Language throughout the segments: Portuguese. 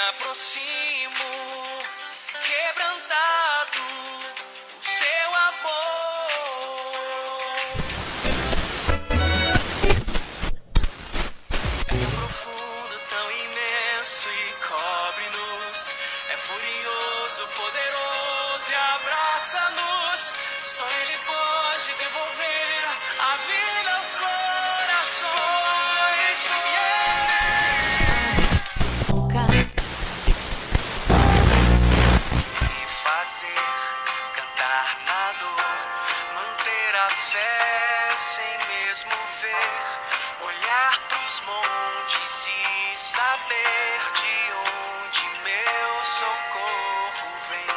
aproximo, quebrantado, o seu amor. É tão profundo, tão imenso e cobre-nos. É furioso, poderoso e abraça-nos. Só Ele pode devolver a vida aos corações. E fazer cantar na dor, manter a fé sem mesmo ver, olhar pros montes e saber de onde meu socorro vem.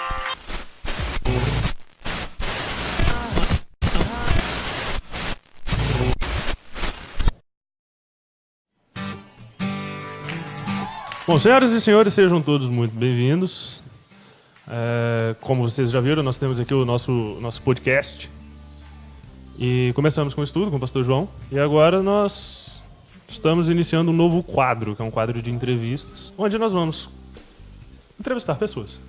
Bom, senhoras e senhores, sejam todos muito bem-vindos. Como vocês já viram, nós temos aqui o nosso podcast. E começamos com o estudo com o pastor João. E agora nós estamos iniciando um novo quadro, que é um quadro de entrevistas, onde nós vamos entrevistar pessoas.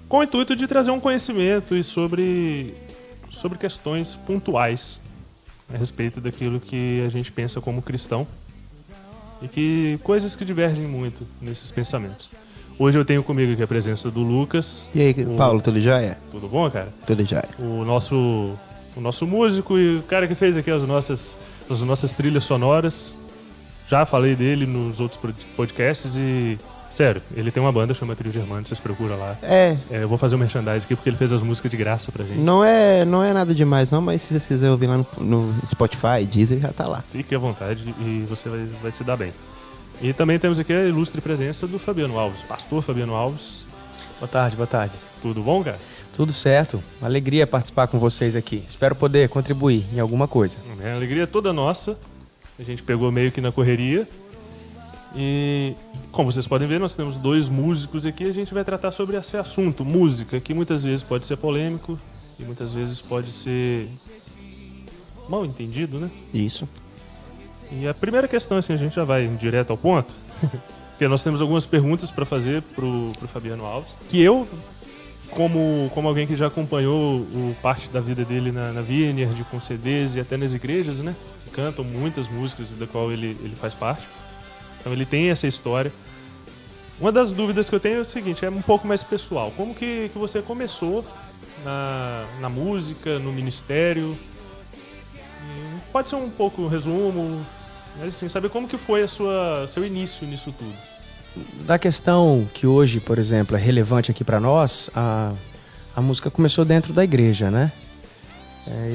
Com o intuito de trazer um conhecimento e sobre questões pontuais a respeito daquilo que a gente pensa como cristão. E que coisas que divergem muito nesses pensamentos. Hoje eu tenho comigo aqui a presença do Lucas. E aí, Paulo, tudo jóia? Tudo bom, cara? Tudo jóia. O nosso músico e o cara que fez aqui as nossas trilhas sonoras. Já falei dele nos outros podcasts e... Sério, ele tem uma banda chamada Trio Germano, vocês procuram lá. Eu vou fazer um merchandising aqui porque ele fez as músicas de graça pra gente. Não é nada demais não, mas se vocês quiserem ouvir lá no Spotify, Deezer, já tá lá. Fique à vontade e você vai se dar bem. E também temos aqui a ilustre presença do Fabiano Alves, pastor Fabiano Alves. Boa tarde, boa tarde. Tudo bom, cara? Tudo certo. Uma alegria participar com vocês aqui. Espero poder contribuir em alguma coisa. A alegria é toda nossa. A gente pegou meio que na correria. E, como vocês podem ver, nós temos dois músicos aqui. A gente vai tratar sobre esse assunto, música, que muitas vezes pode ser polêmico e muitas vezes pode ser mal entendido, né? Isso. E a primeira questão, assim, a gente já vai direto ao ponto, porque nós temos algumas perguntas para fazer pro Fabiano Alves, que eu, como alguém que já acompanhou parte da vida dele na Vineyard, com CDs e até nas igrejas, né? Que cantam muitas músicas da qual ele faz parte. Então ele tem essa história. Uma das dúvidas que eu tenho é o seguinte, é um pouco mais pessoal. Como que você começou na música, no ministério? E pode ser um pouco um resumo, mas assim, saber como que foi seu início nisso tudo. Da questão que hoje, por exemplo, é relevante aqui para nós, a música começou dentro da igreja, né?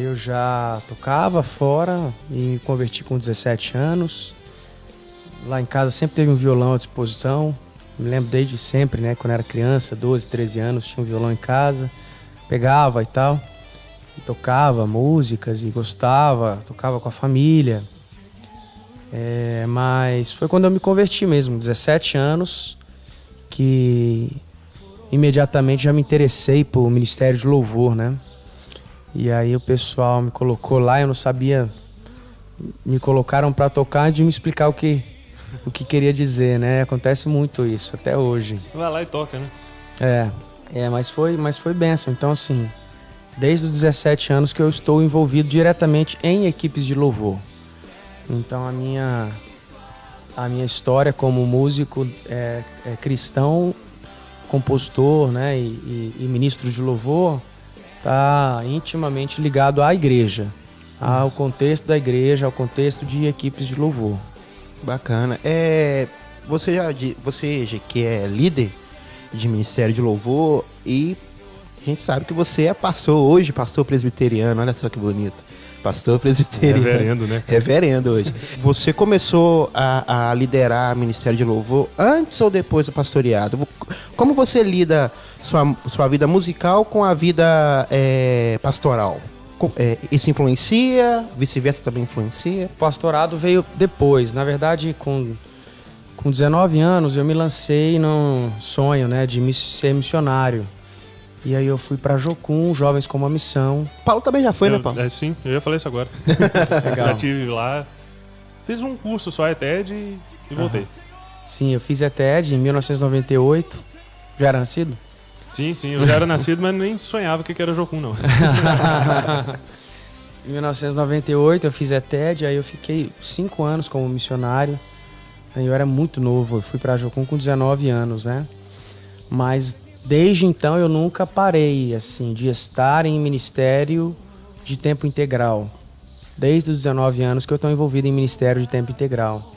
Eu já tocava fora e me converti com 17 anos. Lá em casa sempre teve um violão à disposição. Me lembro desde sempre, né? Quando era criança, 12, 13 anos, tinha um violão em casa. Pegava e tal. E tocava músicas e gostava. Tocava com a família. Mas foi quando eu me converti mesmo, 17 anos, que imediatamente já me interessei por ministério de louvor, né? E aí o pessoal me colocou lá, eu não sabia... Me colocaram para tocar antes de me explicar o que queria dizer, né? Acontece muito isso, até hoje. Vai lá e toca, né? Mas foi bênção. Então, assim, desde os 17 anos que eu estou envolvido diretamente em equipes de louvor. Então, a minha história como músico é cristão, compositor, né? E ministro de louvor, está intimamente ligado à igreja, ao contexto da igreja, ao contexto de equipes de louvor. Bacana. Você que é líder de ministério de louvor e a gente sabe que você é pastor presbiteriano, olha só que bonito. Pastor presbiteriano. Reverendo, né? Reverendo hoje. Você começou a liderar ministério de louvor antes ou depois do pastoreado? Como você lida sua vida musical com a vida pastoral? Isso influencia? Vice-versa também influencia? O pastorado veio depois. Na verdade, com 19 anos, eu me lancei num sonho, né, de ser missionário. E aí eu fui para Jocum, Jovens com uma Missão. Paulo também já foi, né, Paulo? Sim, eu ia falar isso agora. Legal. Já estive lá. Fiz um curso só, TED, e voltei. Sim, eu fiz ETED em 1998. Já era nascido? Sim, eu já era nascido, mas nem sonhava que era Jocum, não. Em 1998 eu fiz ETED, aí eu fiquei 5 anos como missionário. Aí eu era muito novo, eu fui para Jocum com 19 anos, né? Mas desde então eu nunca parei, assim, de estar em ministério de tempo integral. Desde os 19 anos que eu estou envolvido em ministério de tempo integral.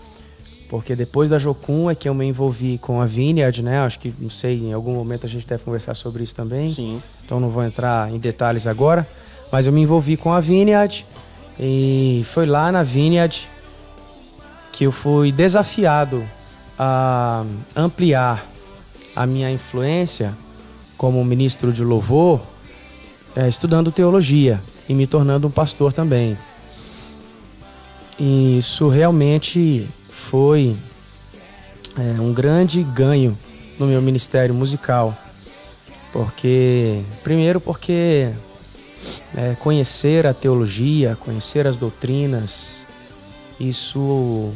Porque depois da Jocum é que eu me envolvi com a Vineyard, né? Acho que, não sei, em algum momento a gente deve conversar sobre isso também. Sim. Então não vou entrar em detalhes agora. Mas eu me envolvi com a Vineyard e foi lá na Vineyard que eu fui desafiado a ampliar a minha influência como ministro de louvor, estudando teologia e me tornando um pastor também. E isso realmente foi um grande ganho no meu ministério musical. Primeiro porque conhecer a teologia, conhecer as doutrinas, isso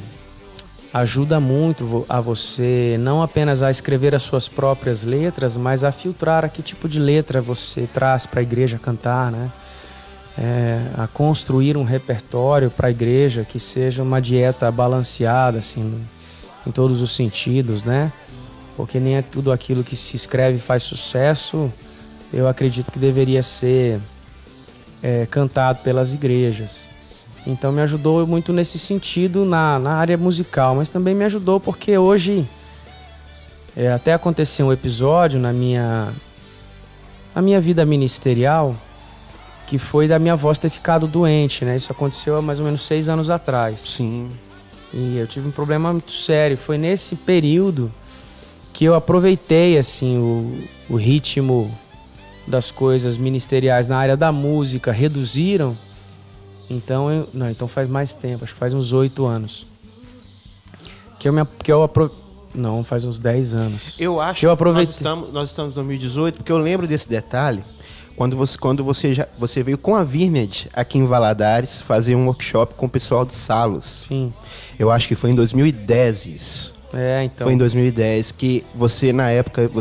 ajuda muito a você não apenas a escrever as suas próprias letras, mas a filtrar a que tipo de letra você traz para a igreja cantar, né? A construir um repertório para a igreja que seja uma dieta balanceada, assim, em todos os sentidos, né? Porque nem é tudo aquilo que se escreve faz sucesso. Eu acredito que deveria ser cantado pelas igrejas. Então me ajudou muito nesse sentido na área musical, mas também me ajudou porque hoje até aconteceu um episódio na minha vida ministerial que foi da minha voz ter ficado doente, né? Isso aconteceu há mais ou menos 6 anos atrás. Sim. E eu tive um problema muito sério. Foi nesse período que eu aproveitei assim o ritmo das coisas ministeriais na área da música reduziram. Então então faz mais tempo, acho que faz uns 8 anos. Não, faz uns 10 anos. Eu acho que eu aproveitei. Nós estamos em 2018, porque eu lembro desse detalhe, quando você veio com a Vineyard aqui em Valadares fazer um workshop com o pessoal de Salos. Sim. Eu acho que foi em 2010 isso. Então. Foi em 2010 que você, na época,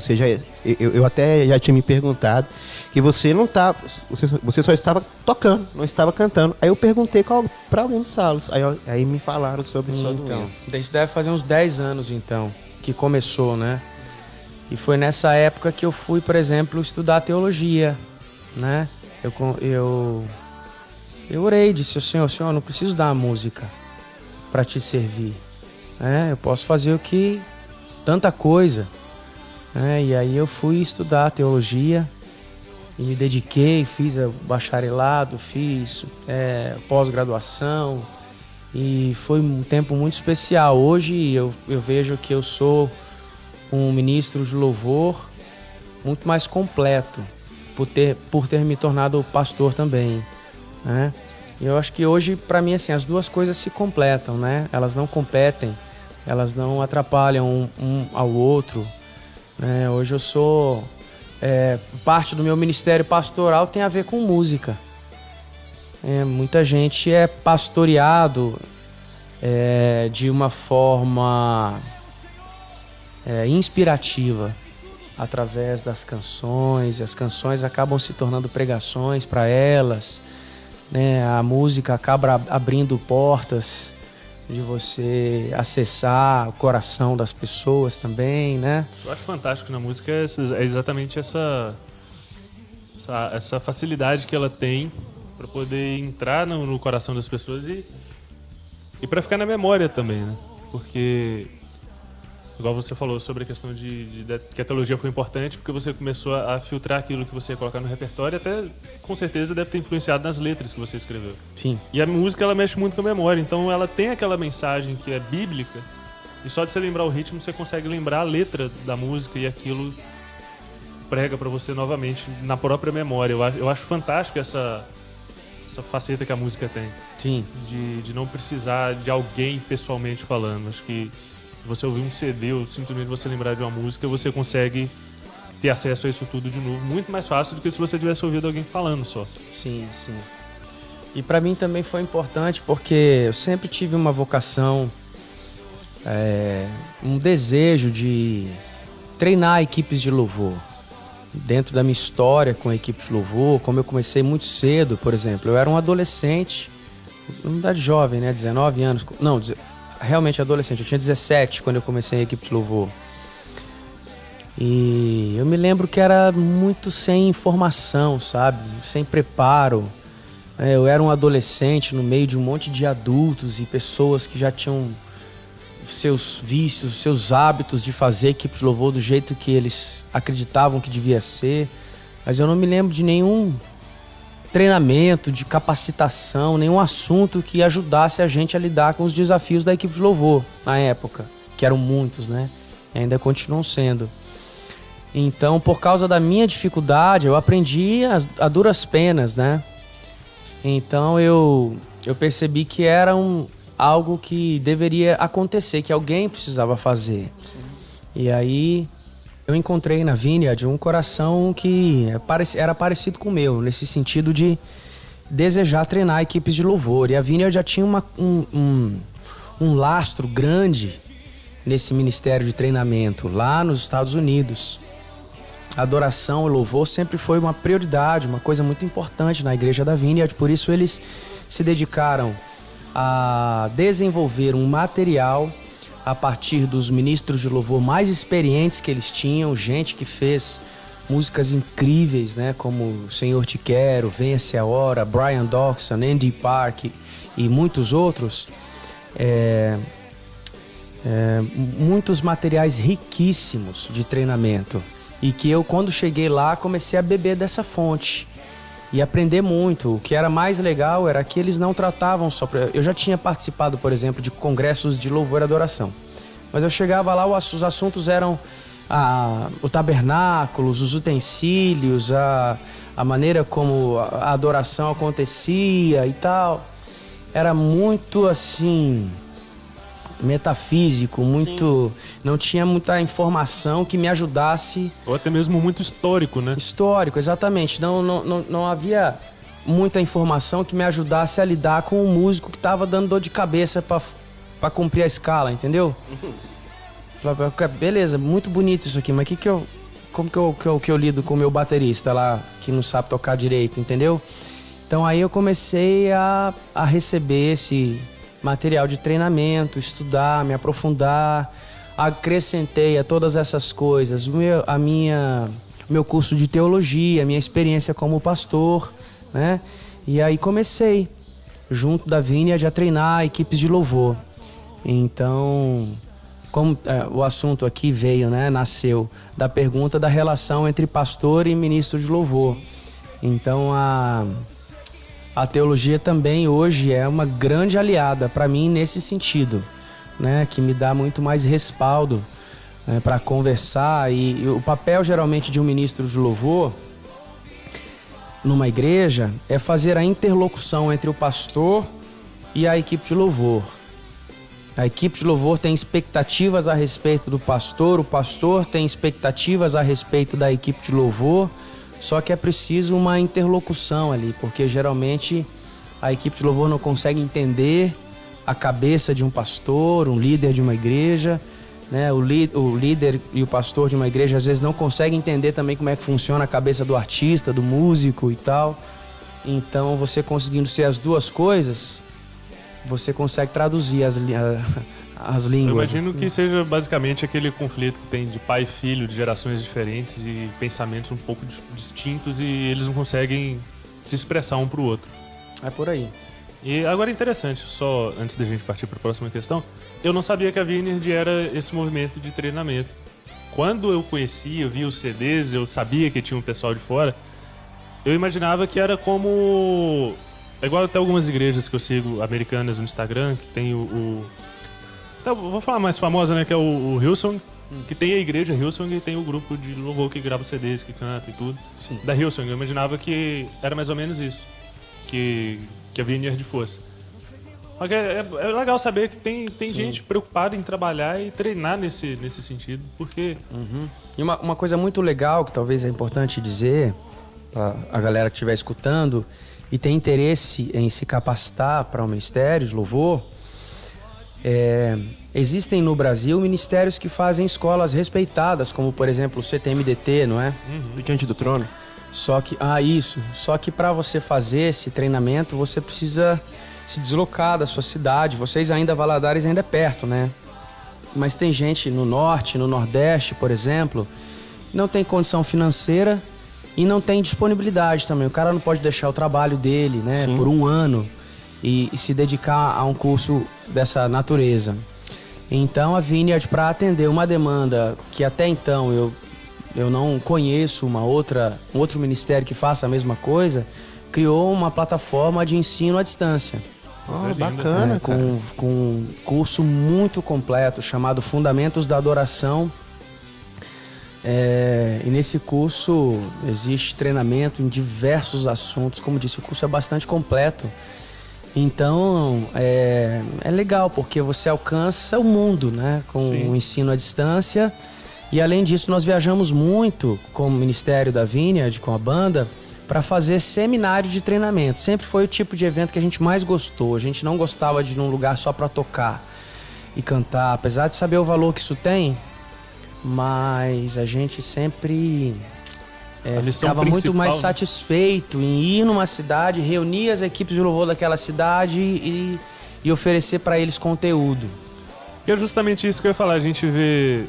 eu até já tinha me perguntado que você não estava, você só estava tocando, não estava cantando. Aí eu perguntei para alguém de Salos, aí me falaram sobre sua doença. Isso deve fazer uns 10 anos então que começou, né? E foi nessa época que eu fui, por exemplo, estudar teologia, né? Eu orei, disse: Senhor, eu não preciso dar a música para te servir. Eu posso fazer tanta coisa. E aí eu fui estudar teologia e me dediquei, fiz bacharelado, fiz pós-graduação e foi um tempo muito especial. Hoje eu vejo que eu sou um ministro de louvor muito mais completo por ter me tornado pastor também, né? E eu acho que hoje, para mim, assim, as duas coisas se completam, né? Elas não competem, elas não atrapalham um ao outro, né? Hoje eu sou... parte do meu ministério pastoral tem a ver com música. Muita gente é pastoreado de uma forma inspirativa através das canções, e as canções acabam se tornando pregações para elas, né? A música acaba abrindo portas de você acessar o coração das pessoas também, né? Eu acho fantástico na música é exatamente essa facilidade que ela tem para poder entrar no coração das pessoas e para ficar na memória também, né? Porque, igual você falou sobre a questão de que a teologia foi importante porque você começou a filtrar aquilo que você ia colocar no repertório e até, com certeza, deve ter influenciado nas letras que você escreveu. Sim. E a música, ela mexe muito com a memória, então ela tem aquela mensagem que é bíblica e só de você lembrar o ritmo, você consegue lembrar a letra da música e aquilo prega pra você novamente na própria memória. Eu acho fantástico essa faceta que a música tem. Sim. De não precisar de alguém pessoalmente falando. Acho que você ouvir um CD ou simplesmente você lembrar de uma música, você consegue ter acesso a isso tudo de novo muito mais fácil do que se você tivesse ouvido alguém falando só. Sim, sim. E para mim também foi importante porque eu sempre tive uma vocação um desejo de treinar equipes de louvor. Dentro da minha história com a equipe de louvor, como eu comecei muito cedo, por exemplo, eu era um adolescente, uma idade jovem, né, 19 anos, não, realmente adolescente, eu tinha 17 quando eu comecei a equipe de louvor. E eu me lembro que era muito sem informação, sabe, sem preparo. Eu era um adolescente no meio de um monte de adultos e pessoas que já tinham seus vícios, seus hábitos de fazer equipe de louvor do jeito que eles acreditavam que devia ser. Mas eu não me lembro de nenhum treinamento, de capacitação, nenhum assunto que ajudasse a gente a lidar com os desafios da equipe de louvor na época, que eram muitos, né? E ainda continuam sendo. Então, por causa da minha dificuldade, eu aprendi a duras penas, né? Então eu percebi que era algo que deveria acontecer, que alguém precisava fazer. E aí eu encontrei na Vineyard um coração que era parecido com o meu, nesse sentido de desejar treinar equipes de louvor. E a Vineyard já tinha um lastro grande nesse ministério de treinamento lá nos Estados Unidos. A adoração e louvor sempre foi uma prioridade, uma coisa muito importante na igreja da Vineyard, por isso eles se dedicaram a desenvolver um material a partir dos ministros de louvor mais experientes que eles tinham, gente que fez músicas incríveis, né, como Senhor Te Quero, Venha-se a Hora, Brian Doxson, Andy Park e muitos outros. Muitos materiais riquíssimos de treinamento. E que eu, quando cheguei lá, comecei a beber dessa fonte e aprender muito. O que era mais legal era que eles não tratavam só... Eu já tinha participado, por exemplo, de congressos de louvor e adoração. Mas eu chegava lá, os assuntos eram o tabernáculo, os utensílios, a maneira como a adoração acontecia e tal. Era muito, assim... metafísico, muito... Não tinha muita informação que me ajudasse... Ou até mesmo muito histórico, né? Histórico, exatamente. Não havia muita informação que me ajudasse a lidar com o músico que estava dando dor de cabeça para cumprir a escala, entendeu? Beleza, muito bonito isso aqui, mas como que eu lido com o meu baterista lá, que não sabe tocar direito, entendeu? Então aí eu comecei a receber esse... material de treinamento, estudar, me aprofundar, acrescentei a todas essas coisas meu curso de teologia, minha experiência como pastor, né? E aí comecei, junto da Vineyard, a treinar equipes de louvor. Então, como o assunto aqui veio, né? Nasceu da pergunta da relação entre pastor e ministro de louvor. Então, a teologia também hoje é uma grande aliada para mim nesse sentido, né? Que me dá muito mais respaldo, né, para conversar. E o papel geralmente de um ministro de louvor numa igreja é fazer a interlocução entre o pastor e a equipe de louvor. A equipe de louvor tem expectativas a respeito do pastor, o pastor tem expectativas a respeito da equipe de louvor. Só que é preciso uma interlocução ali, porque geralmente a equipe de louvor não consegue entender a cabeça de um pastor, um líder de uma igreja, né? O líder e o pastor de uma igreja às vezes não conseguem entender também como é que funciona a cabeça do artista, do músico e tal. Então, você conseguindo ser as duas coisas, você consegue traduzir as línguas. Eu imagino que seja basicamente aquele conflito que tem de pai e filho, de gerações diferentes e pensamentos um pouco distintos, e eles não conseguem se expressar um pro outro. É por aí. E agora é interessante, só antes da gente partir para a próxima questão, eu não sabia que a Vineyard era esse movimento de treinamento. Quando eu conhecia, eu via os CDs, eu sabia que tinha um pessoal de fora, eu imaginava que era como... É igual até algumas igrejas que eu sigo, americanas, no Instagram, que tem vou falar mais famosa, né? Que é o Hillsong, que tem a igreja Hillsong e tem o grupo de louvor que grava CDs, que canta e tudo. Sim. Da Hillsong, eu imaginava que era mais ou menos isso, que a Vineyard fosse. Mas é legal saber que tem gente preocupada em trabalhar e treinar nesse sentido, porque... Uhum. E uma coisa muito legal que talvez é importante dizer para a galera que estiver escutando e tem interesse em se capacitar para o ministério de louvor, Existem no Brasil ministérios que fazem escolas respeitadas, como por exemplo o CTMDT, não é? Do Diante do Trono. Só que para você fazer esse treinamento, você precisa se deslocar da sua cidade. Vocês ainda, Valadares ainda é perto, né? Mas tem gente no norte, no nordeste, por exemplo, não tem condição financeira e não tem disponibilidade também. O cara não pode deixar o trabalho dele, né, por um ano e se dedicar a um curso dessa natureza. Então a Vineyard, para atender uma demanda que até então eu não conheço um outro ministério que faça a mesma coisa, criou uma plataforma de ensino à distância. Bacana, cara. Com um curso muito completo chamado Fundamentos da Adoração. E nesse curso existe treinamento em diversos assuntos. Como disse, o curso é bastante completo. Então é legal porque você alcança o mundo, né, com o ensino à distância. E além disso, nós viajamos muito como Ministério da Vineyard, com a banda, para fazer seminário de treinamento. Sempre foi o tipo de evento que a gente mais gostou. A gente não gostava de ir num lugar só para tocar e cantar, apesar de saber o valor que isso tem, mas a gente sempre ficava muito mais satisfeito em ir numa cidade, reunir as equipes de louvor daquela cidade e oferecer para eles conteúdo. E é justamente isso que eu ia falar. A gente vê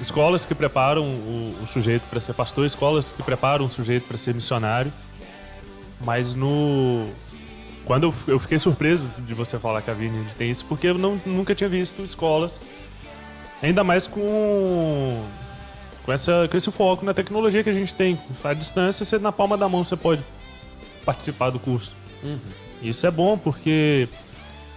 escolas que preparam o sujeito para ser pastor, escolas que preparam o sujeito para ser missionário, mas quando eu fiquei surpreso de você falar que a Vineyard tem isso, porque eu nunca tinha visto escolas, ainda mais com esse foco na tecnologia que a gente tem. À distância, você na palma da mão você pode participar do curso. E isso é bom porque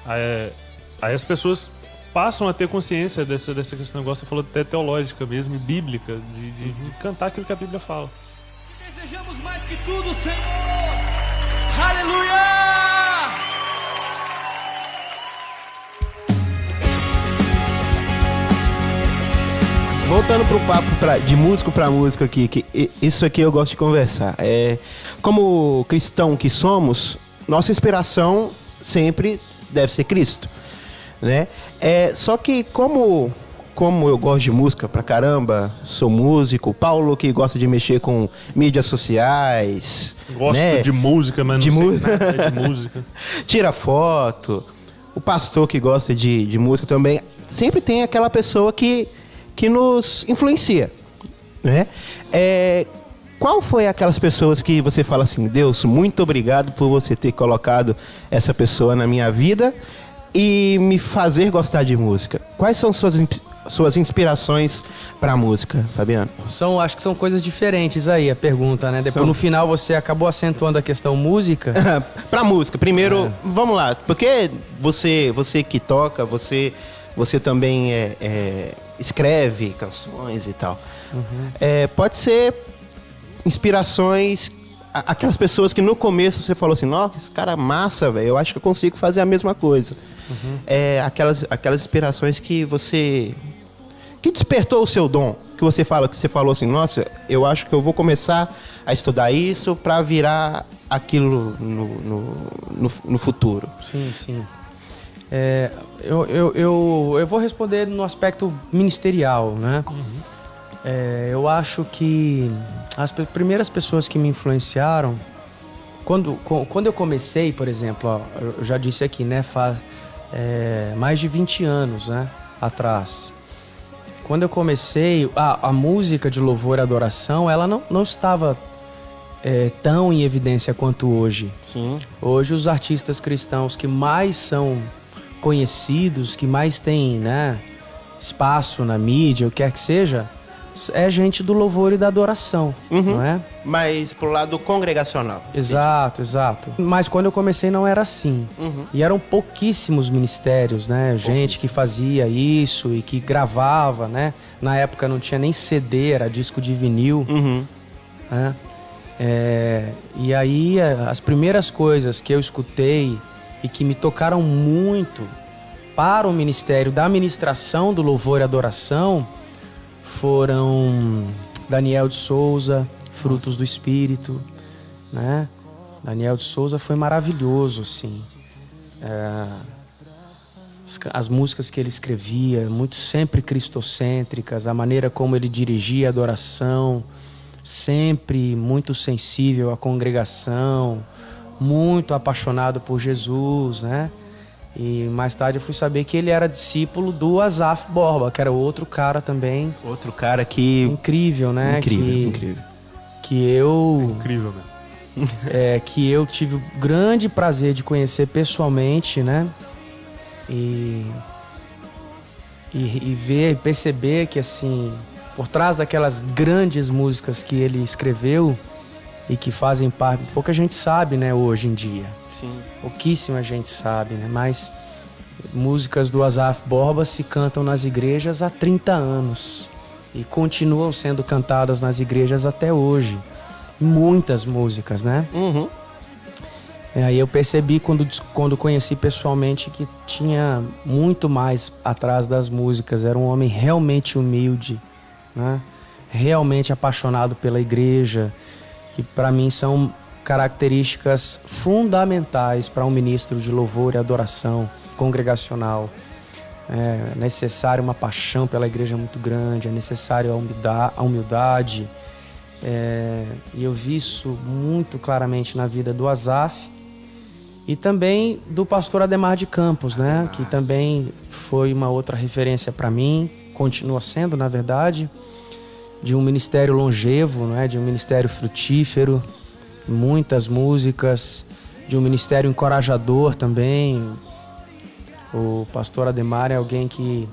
aí as pessoas passam a ter consciência desse negócio, você falou até teológica mesmo, e bíblica, de cantar aquilo que a Bíblia fala. Desejamos mais que tudo, Senhor! Aleluia! Voltando pro papo de músico pra músico aqui, que isso aqui eu gosto de conversar. Como cristão que somos, nossa inspiração sempre deve ser Cristo, né? Só que como eu gosto de música pra caramba, sou músico, Paulo que gosta de mexer com mídias sociais, gosto, né? De música, mas não sei nada de música. Tira foto. O pastor que gosta de música também, sempre tem aquela pessoa que nos influencia, né? Qual foi aquelas pessoas que você fala assim, Deus, muito obrigado por você ter colocado essa pessoa na minha vida e me fazer gostar de música? Quais são suas inspirações para a música, Fabiano? Acho que são coisas diferentes aí, a pergunta, né? Depois no final você acabou acentuando a questão música. Para música, primeiro, vamos lá, porque você que toca, você também escreve canções e tal. Pode ser inspirações, aquelas pessoas que no começo você falou assim, nossa, esse cara é massa, velho, eu acho que eu consigo fazer a mesma coisa. Aquelas inspirações que despertou o seu dom, que você falou assim, nossa, eu acho que eu vou começar a estudar isso para virar aquilo no futuro. Sim. Eu vou responder no aspecto ministerial, né? Eu acho que as primeiras pessoas que me influenciaram, quando eu comecei, por exemplo, eu já disse aqui, né? Mais de 20 anos, né, atrás. Quando eu comecei, a música de louvor e adoração, ela não estava tão em evidência quanto hoje. Sim. Hoje os artistas cristãos que mais são conhecidos, que mais têm, né, espaço na mídia, o que quer que seja, é gente do louvor e da adoração, não é? Mas pro lado congregacional. Exato. Mas quando eu comecei não era assim. E eram pouquíssimos ministérios, né? Gente que fazia isso e que gravava, né? Na época não tinha nem CD, era disco de vinil. Né? E aí as primeiras coisas que eu escutei e que me tocaram muito para o ministério da ministração do louvor e adoração foram Daniel de Souza, Frutos do Espírito, né? Daniel de Souza foi maravilhoso, assim. as músicas que ele escrevia, muito sempre cristocêntricas, a maneira como ele dirigia a adoração, sempre muito sensível à congregação, muito apaixonado por Jesus, né? E mais tarde eu fui saber que ele era discípulo do Asaf Borba, que era outro cara também. Outro cara que... Incrível, né? Incrível. Que eu... Incrível, né? Que eu tive o grande prazer de conhecer pessoalmente, né? E ver, perceber que, assim, por trás daquelas grandes músicas que ele escreveu e que fazem parte... Pouca gente sabe, né, hoje em dia. Sim. Pouquíssima gente sabe, né? Mas músicas do Asaf Borba se cantam nas igrejas há 30 anos e continuam sendo cantadas nas igrejas até hoje. Muitas músicas, né? Uhum. Aí eu percebi quando conheci pessoalmente que tinha muito mais atrás das músicas. Era um homem realmente humilde, né? Realmente apaixonado pela igreja, que para mim são características fundamentais para um ministro de louvor e adoração congregacional. É necessário uma paixão pela igreja muito grande, é necessário a humildade. E eu vi isso muito claramente na vida do Asaf e também do pastor Ademar de Campos, né? Que também foi uma outra referência para mim, continua sendo, na verdade, de um ministério longevo, né? De um ministério frutífero, muitas músicas, de um ministério encorajador também. O pastor Ademar é alguém que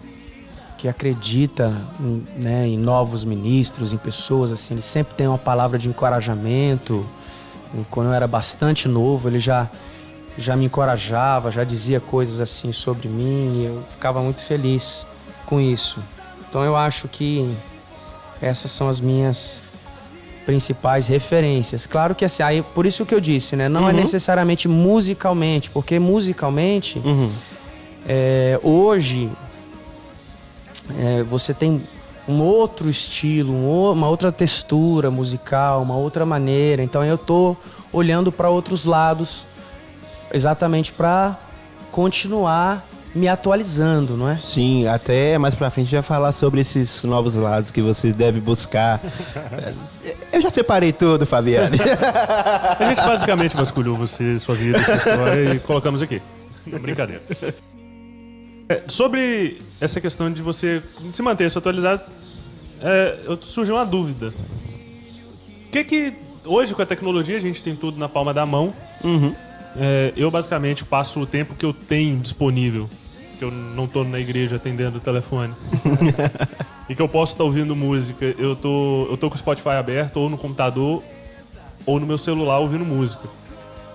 acredita, né, em novos ministros, em pessoas, assim, ele sempre tem uma palavra de encorajamento. E quando eu era bastante novo, ele já me encorajava, já dizia coisas assim sobre mim, e eu ficava muito feliz com isso. Então eu acho que essas são as minhas principais referências. Claro que assim, aí, por isso que eu disse, né, não é necessariamente musicalmente, porque musicalmente, hoje... você tem um outro estilo, uma outra textura musical, uma outra maneira. Então eu tô olhando para outros lados exatamente para continuar me atualizando, não é? Sim, até mais pra frente já falar sobre esses novos lados que você deve buscar. Eu já separei tudo, Fabiane. A gente basicamente vasculhou você, sua vida, sua história e colocamos aqui. Não, brincadeira. Sobre essa questão de você se manter atualizado, surgiu uma dúvida. O que hoje com a tecnologia a gente tem tudo na palma da mão. Eu basicamente passo o tempo que eu tenho disponível, que eu não estou na igreja atendendo o telefone, e que eu posso estar ouvindo música. Eu tô com o Spotify aberto, ou no computador, ou no meu celular ouvindo música.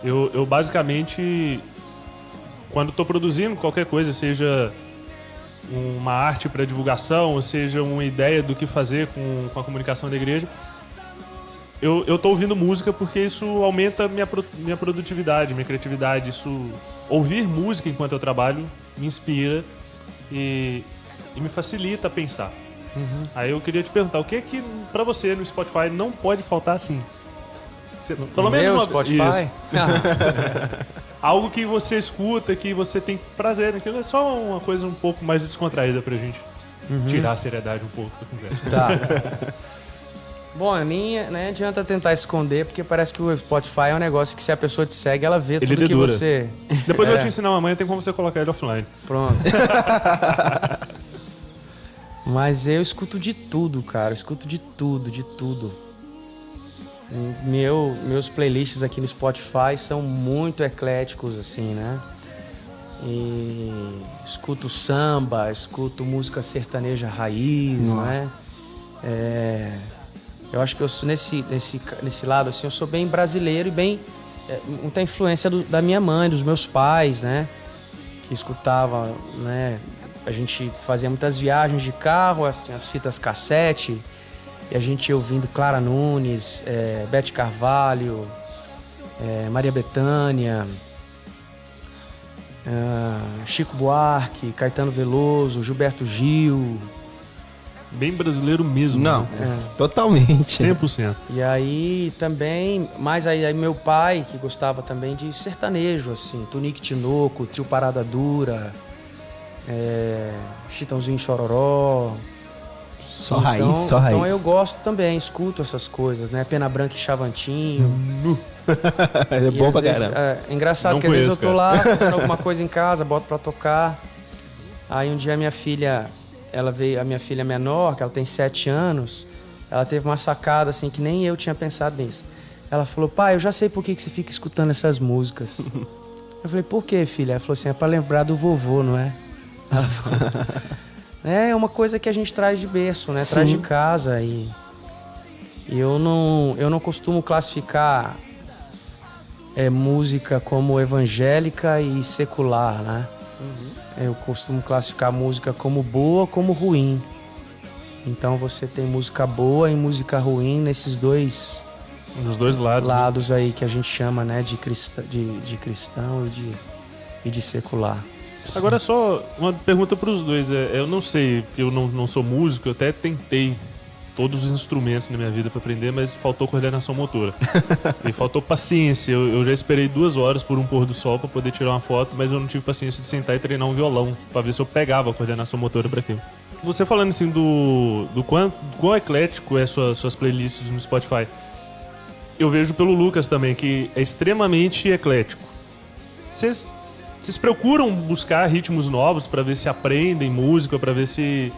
Eu basicamente... Quando estou produzindo qualquer coisa, seja uma arte para divulgação, ou seja uma ideia do que fazer com a comunicação da igreja, eu estou ouvindo música porque isso aumenta minha produtividade, minha criatividade. Ouvir música enquanto eu trabalho me inspira e me facilita a pensar. Aí eu queria te perguntar, o que é que para você no Spotify não pode faltar assim? Pelo menos no Spotify? Algo que você escuta, que você tem prazer naquilo, é só uma coisa um pouco mais descontraída pra gente tirar a seriedade um pouco da conversa. Tá. Bom, nem adianta tentar esconder, porque parece que o Spotify é um negócio que se a pessoa te segue, ela vê tudo que você... Depois eu vou te ensinar uma manhã, tem como você colocar ele offline. Pronto. Mas eu escuto de tudo, cara. Eu escuto de tudo. Meus playlists aqui no Spotify são muito ecléticos, assim, né? E escuto samba, escuto música sertaneja raiz, né? Eu acho que eu sou nesse lado, assim, eu sou bem brasileiro e bem... muita influência da minha mãe, dos meus pais, né? Que escutava, né? A gente fazia muitas viagens de carro, tinha as fitas cassete... E a gente ia ouvindo Clara Nunes, Beth Carvalho, Maria Bethânia, Chico Buarque, Caetano Veloso, Gilberto Gil. Bem brasileiro mesmo. Não, né? Totalmente. 100%. E aí também, mas aí meu pai, que gostava também de sertanejo, assim, Tunique Tinoco, Trio Parada Dura, Chitãozinho e Chororó. Só raiz, só raiz. Então eu gosto também, escuto essas coisas, né? Pena Branca e Chavantinho. É bom pra vezes, caramba. é engraçado Não que às vezes eu conheço, tô lá fazendo alguma coisa em casa, boto pra tocar. Aí um dia minha filha, a minha filha menor, que ela tem 7 anos, ela teve uma sacada assim que nem eu tinha pensado nisso. Ela falou: pai, eu já sei por que você fica escutando essas músicas. Eu falei: por quê, filha? Ela falou assim: é pra lembrar do vovô, não é? Ela falou. É uma coisa que a gente traz de berço, né? Sim. Traz de casa e eu não costumo classificar música como evangélica e secular, né? Eu costumo classificar música como boa, como ruim. Então você tem música boa e música ruim nesses dois Dos dois lados. Né? lados aí que a gente chama, né, de cristão e de secular. Agora só uma pergunta para os dois. Eu não sei, porque eu não sou músico, eu até tentei todos os instrumentos na minha vida para aprender, mas faltou coordenação motora. E faltou paciência. Eu já esperei 2 horas por um pôr do sol para poder tirar uma foto, mas eu não tive paciência de sentar e treinar um violão para ver se eu pegava a coordenação motora para aquilo. Você falando assim do quão eclético é suas playlists no Spotify, eu vejo pelo Lucas também, que é extremamente eclético. Vocês procuram buscar ritmos novos para ver se aprendem música, para ver se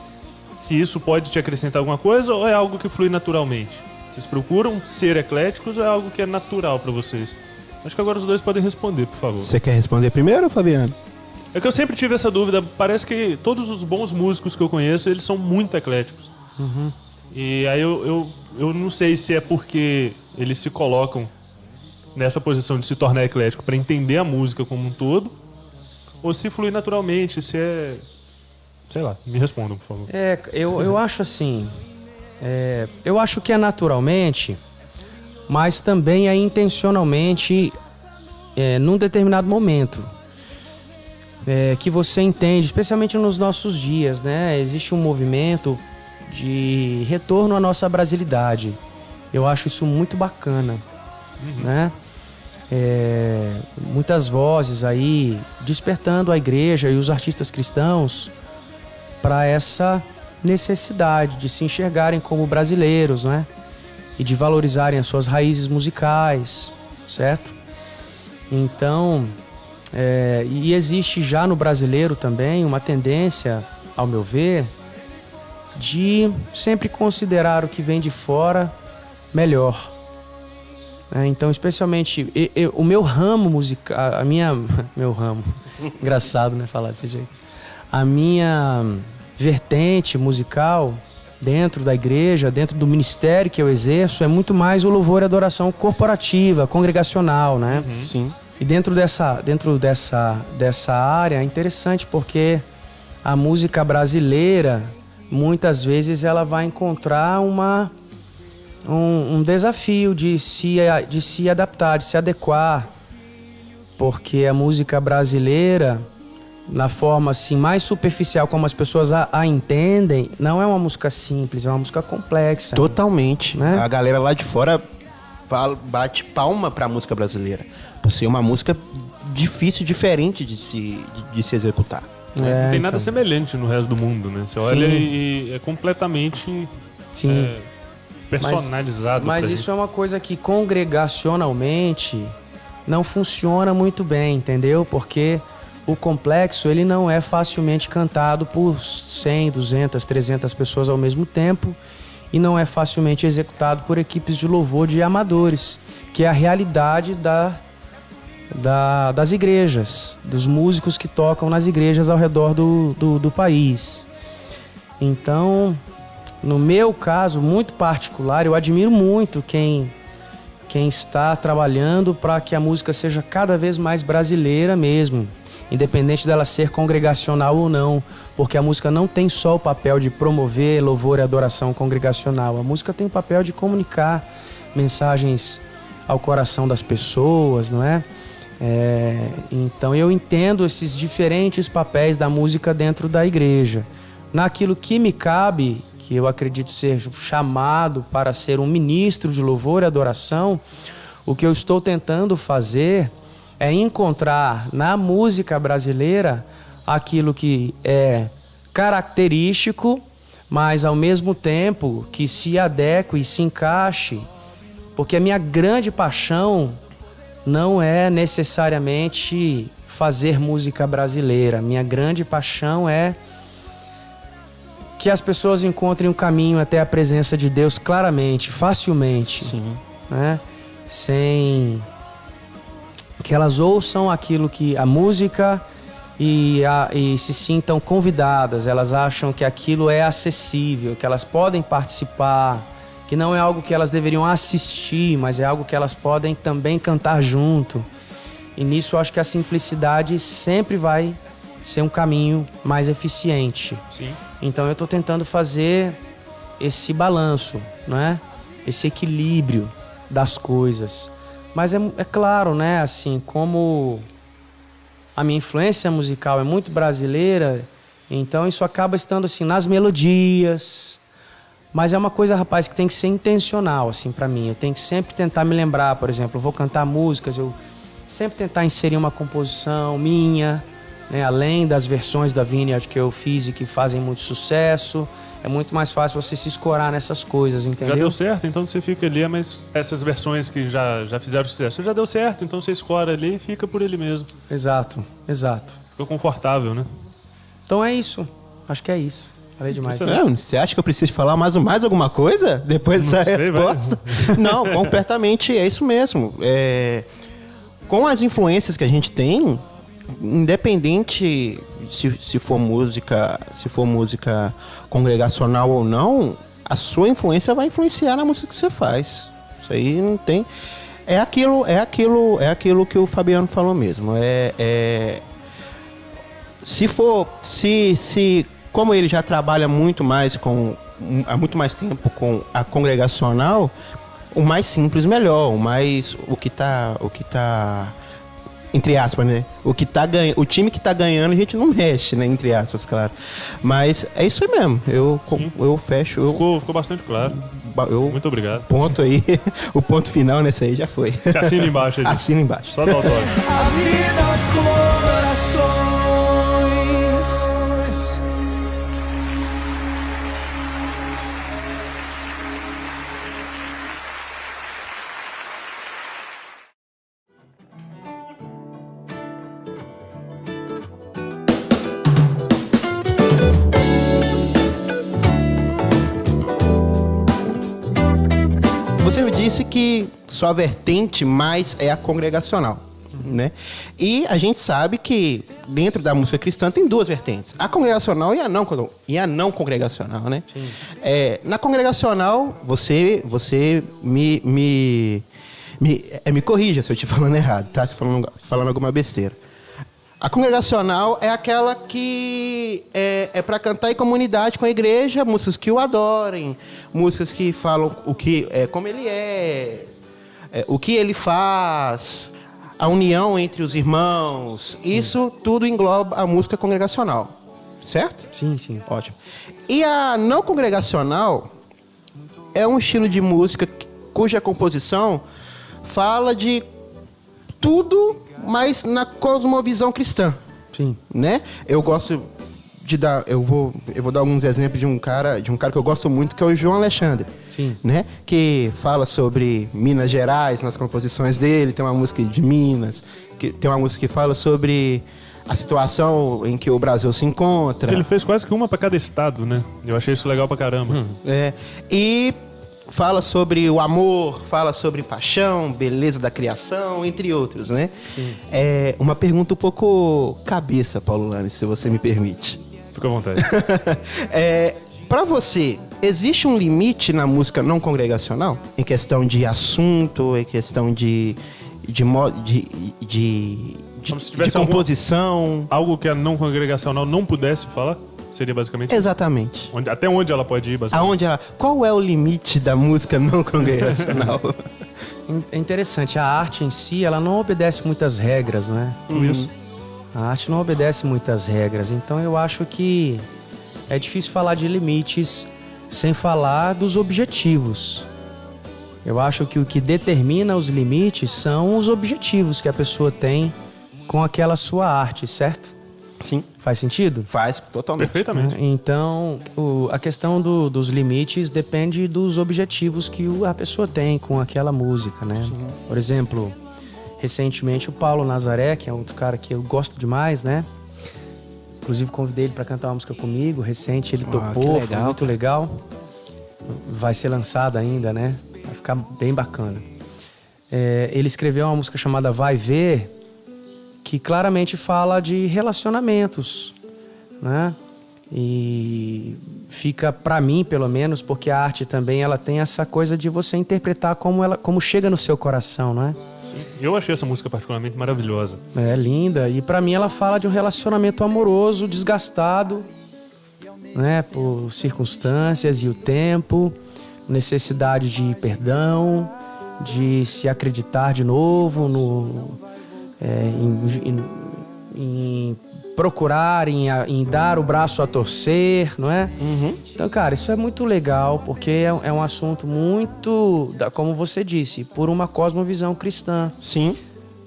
isso pode te acrescentar alguma coisa, ou é algo que flui naturalmente? Vocês procuram ser ecléticos ou é algo que é natural para vocês? Acho que agora os dois podem responder, por favor. Você quer responder primeiro, Fabiano? É que eu sempre tive essa dúvida. Parece que todos os bons músicos que eu conheço, eles são muito ecléticos. E aí eu não sei se é porque eles se colocam nessa posição de se tornar eclético para entender a música como um todo, ou se flui naturalmente, se é... Sei lá, me respondam, por favor. Eu acho assim... eu acho que é naturalmente, mas também é intencionalmente num determinado momento. Que você entende, especialmente nos nossos dias, né? Existe um movimento de retorno à nossa brasilidade. Eu acho isso muito bacana, né? Muitas vozes aí despertando a igreja e os artistas cristãos para essa necessidade de se enxergarem como brasileiros, né? E de valorizarem as suas raízes musicais, certo? Então, e existe já no brasileiro também uma tendência, ao meu ver, de sempre considerar o que vem de fora melhor. Então, especialmente, o meu ramo musical, meu ramo, engraçado, né, falar desse jeito. A minha vertente musical dentro da igreja, dentro do ministério que eu exerço, é muito mais o louvor e adoração corporativa, congregacional, né? Sim. E dentro dessa área é interessante porque a música brasileira, muitas vezes, ela vai encontrar um desafio de se adaptar, de se adequar, porque a música brasileira, na forma assim mais superficial como as pessoas a entendem, não é uma música simples, é uma música complexa. Totalmente. Né? A galera lá de fora bate palma pra música brasileira, por ser uma música difícil, diferente de se executar. Não tem nada semelhante no resto do mundo, né? Você olha e é completamente personalizado. Mas isso é uma coisa que congregacionalmente não funciona muito bem, entendeu? Porque o complexo, ele não é facilmente cantado por 100, 200, 300 pessoas ao mesmo tempo e não é facilmente executado por equipes de louvor de amadores, que é a realidade das igrejas, dos músicos que tocam nas igrejas ao redor do país. Então, no meu caso muito particular, eu admiro muito quem está trabalhando para que a música seja cada vez mais brasileira mesmo, independente dela ser congregacional ou não, porque a música não tem só o papel de promover louvor e adoração congregacional, a música tem o papel de comunicar mensagens ao coração das pessoas, não é? Então eu entendo esses diferentes papéis da música dentro da igreja. Naquilo que me cabe, que eu acredito ser chamado para ser um ministro de louvor e adoração, o que eu estou tentando fazer é encontrar na música brasileira aquilo que é característico, mas ao mesmo tempo que se adeque e se encaixe, porque a minha grande paixão não é necessariamente fazer música brasileira. Minha grande paixão é que as pessoas encontrem um caminho até a presença de Deus claramente, facilmente. Sim. Né? Sem que elas ouçam aquilo que a música e se sintam convidadas. Elas acham que aquilo é acessível, que elas podem participar, que não é algo que elas deveriam assistir, mas é algo que elas podem também cantar junto. E nisso eu acho que a simplicidade sempre vai ser um caminho mais eficiente. Sim. Então eu estou tentando fazer esse balanço, né? Esse equilíbrio das coisas. Mas é claro, né? Assim, como a minha influência musical é muito brasileira, então isso acaba estando assim nas melodias. Mas é uma coisa, rapaz, que tem que ser intencional, assim, para mim. Eu tenho que sempre tentar me lembrar, por exemplo, eu vou cantar músicas, eu sempre tentar inserir uma composição minha, né? Além das versões da Vineyard que eu fiz e que fazem muito sucesso. É muito mais fácil você se escorar nessas coisas, entendeu? Já deu certo, então você fica ali, mas essas versões que já fizeram sucesso, já deu certo, então você escora ali e fica por ele mesmo. Exato, exato. Fica confortável, né? Então é isso. Acho que é isso. Falei demais. Você acha que eu preciso falar mais alguma coisa depois dessa resposta? Não, completamente, é isso mesmo. Com as influências que a gente tem, independente se for música congregacional ou não, a sua influência vai influenciar na música que você faz. Isso aí não tem. É aquilo que o Fabiano falou mesmo. Como ele já trabalha há muito mais tempo com a congregacional, o mais simples melhor, o que tá entre aspas, né? O time que tá ganhando a gente não mexe, né? Entre aspas, claro. Mas é isso aí mesmo. Eu fecho. Ficou bastante claro. Muito obrigado. Ponto aí. O ponto final nesse aí já foi. Você assina embaixo aí. Assina embaixo. Só dá o autógrafo. A vida aos corações. Você disse que sua vertente mais é a congregacional, né? E a gente sabe que dentro da música cristã tem duas vertentes, a congregacional e a não congregacional, né? Sim. Na congregacional, você me corrija se eu estiver falando errado, tá? Se falando alguma besteira. A congregacional é aquela que é para cantar em comunidade com a igreja, músicas que o adorem, músicas que falam como ele o que ele faz, a união entre os irmãos. Isso tudo engloba a música congregacional, certo? Sim, sim. Ótimo. E a não congregacional é um estilo de música cuja composição fala de tudo, mas na cosmovisão cristã. Sim. Né? Eu gosto de dar... Eu vou dar alguns exemplos de um cara que eu gosto muito, que é o João Alexandre. Sim. Né? Que fala sobre Minas Gerais nas composições dele. Tem uma música de Minas. Tem uma música que fala sobre a situação em que o Brasil se encontra. Ele fez quase que uma para cada estado, né? Eu achei isso legal pra caramba. E fala sobre o amor, fala sobre paixão, beleza da criação, entre outros, né? Sim. Uma pergunta um pouco cabeça, Paulo Lanes, se você me permite. Fica à vontade. Para você, existe um limite na música não congregacional? Em questão de assunto, em questão de composição? Algo que a não congregacional não pudesse falar? Seria basicamente isso? Exatamente. Até onde ela pode ir, basicamente? Qual é o limite da música não congregacional? É interessante, a arte em si, ela não obedece muitas regras, não é? Isso. A arte não obedece muitas regras, então eu acho que é difícil falar de limites sem falar dos objetivos. Eu acho que o que determina os limites são os objetivos que a pessoa tem com aquela sua arte, certo? Sim. Faz sentido? Faz totalmente. Perfeitamente. Então, a questão dos limites depende dos objetivos que a pessoa tem com aquela música, né? Sim. Por exemplo, recentemente o Paulo Nazaré, que é outro cara que eu gosto demais, né? Inclusive convidei ele para cantar uma música comigo. Recente ele topou, foi muito legal. Vai ser lançado ainda, né? Vai ficar bem bacana. Ele escreveu uma música chamada Vai Ver, que claramente fala de relacionamentos, né? E fica para mim, pelo menos, porque a arte também ela tem essa coisa de você interpretar como chega no seu coração, né? Sim. Eu achei essa música particularmente maravilhosa. É linda, e para mim ela fala de um relacionamento amoroso, desgastado, né, por circunstâncias e o tempo, necessidade de perdão, de se acreditar de novo em procurar, em dar o braço a torcer, não é? Uhum. Então, cara, isso é muito legal, porque é um assunto muito, como você disse, por uma cosmovisão cristã. Sim.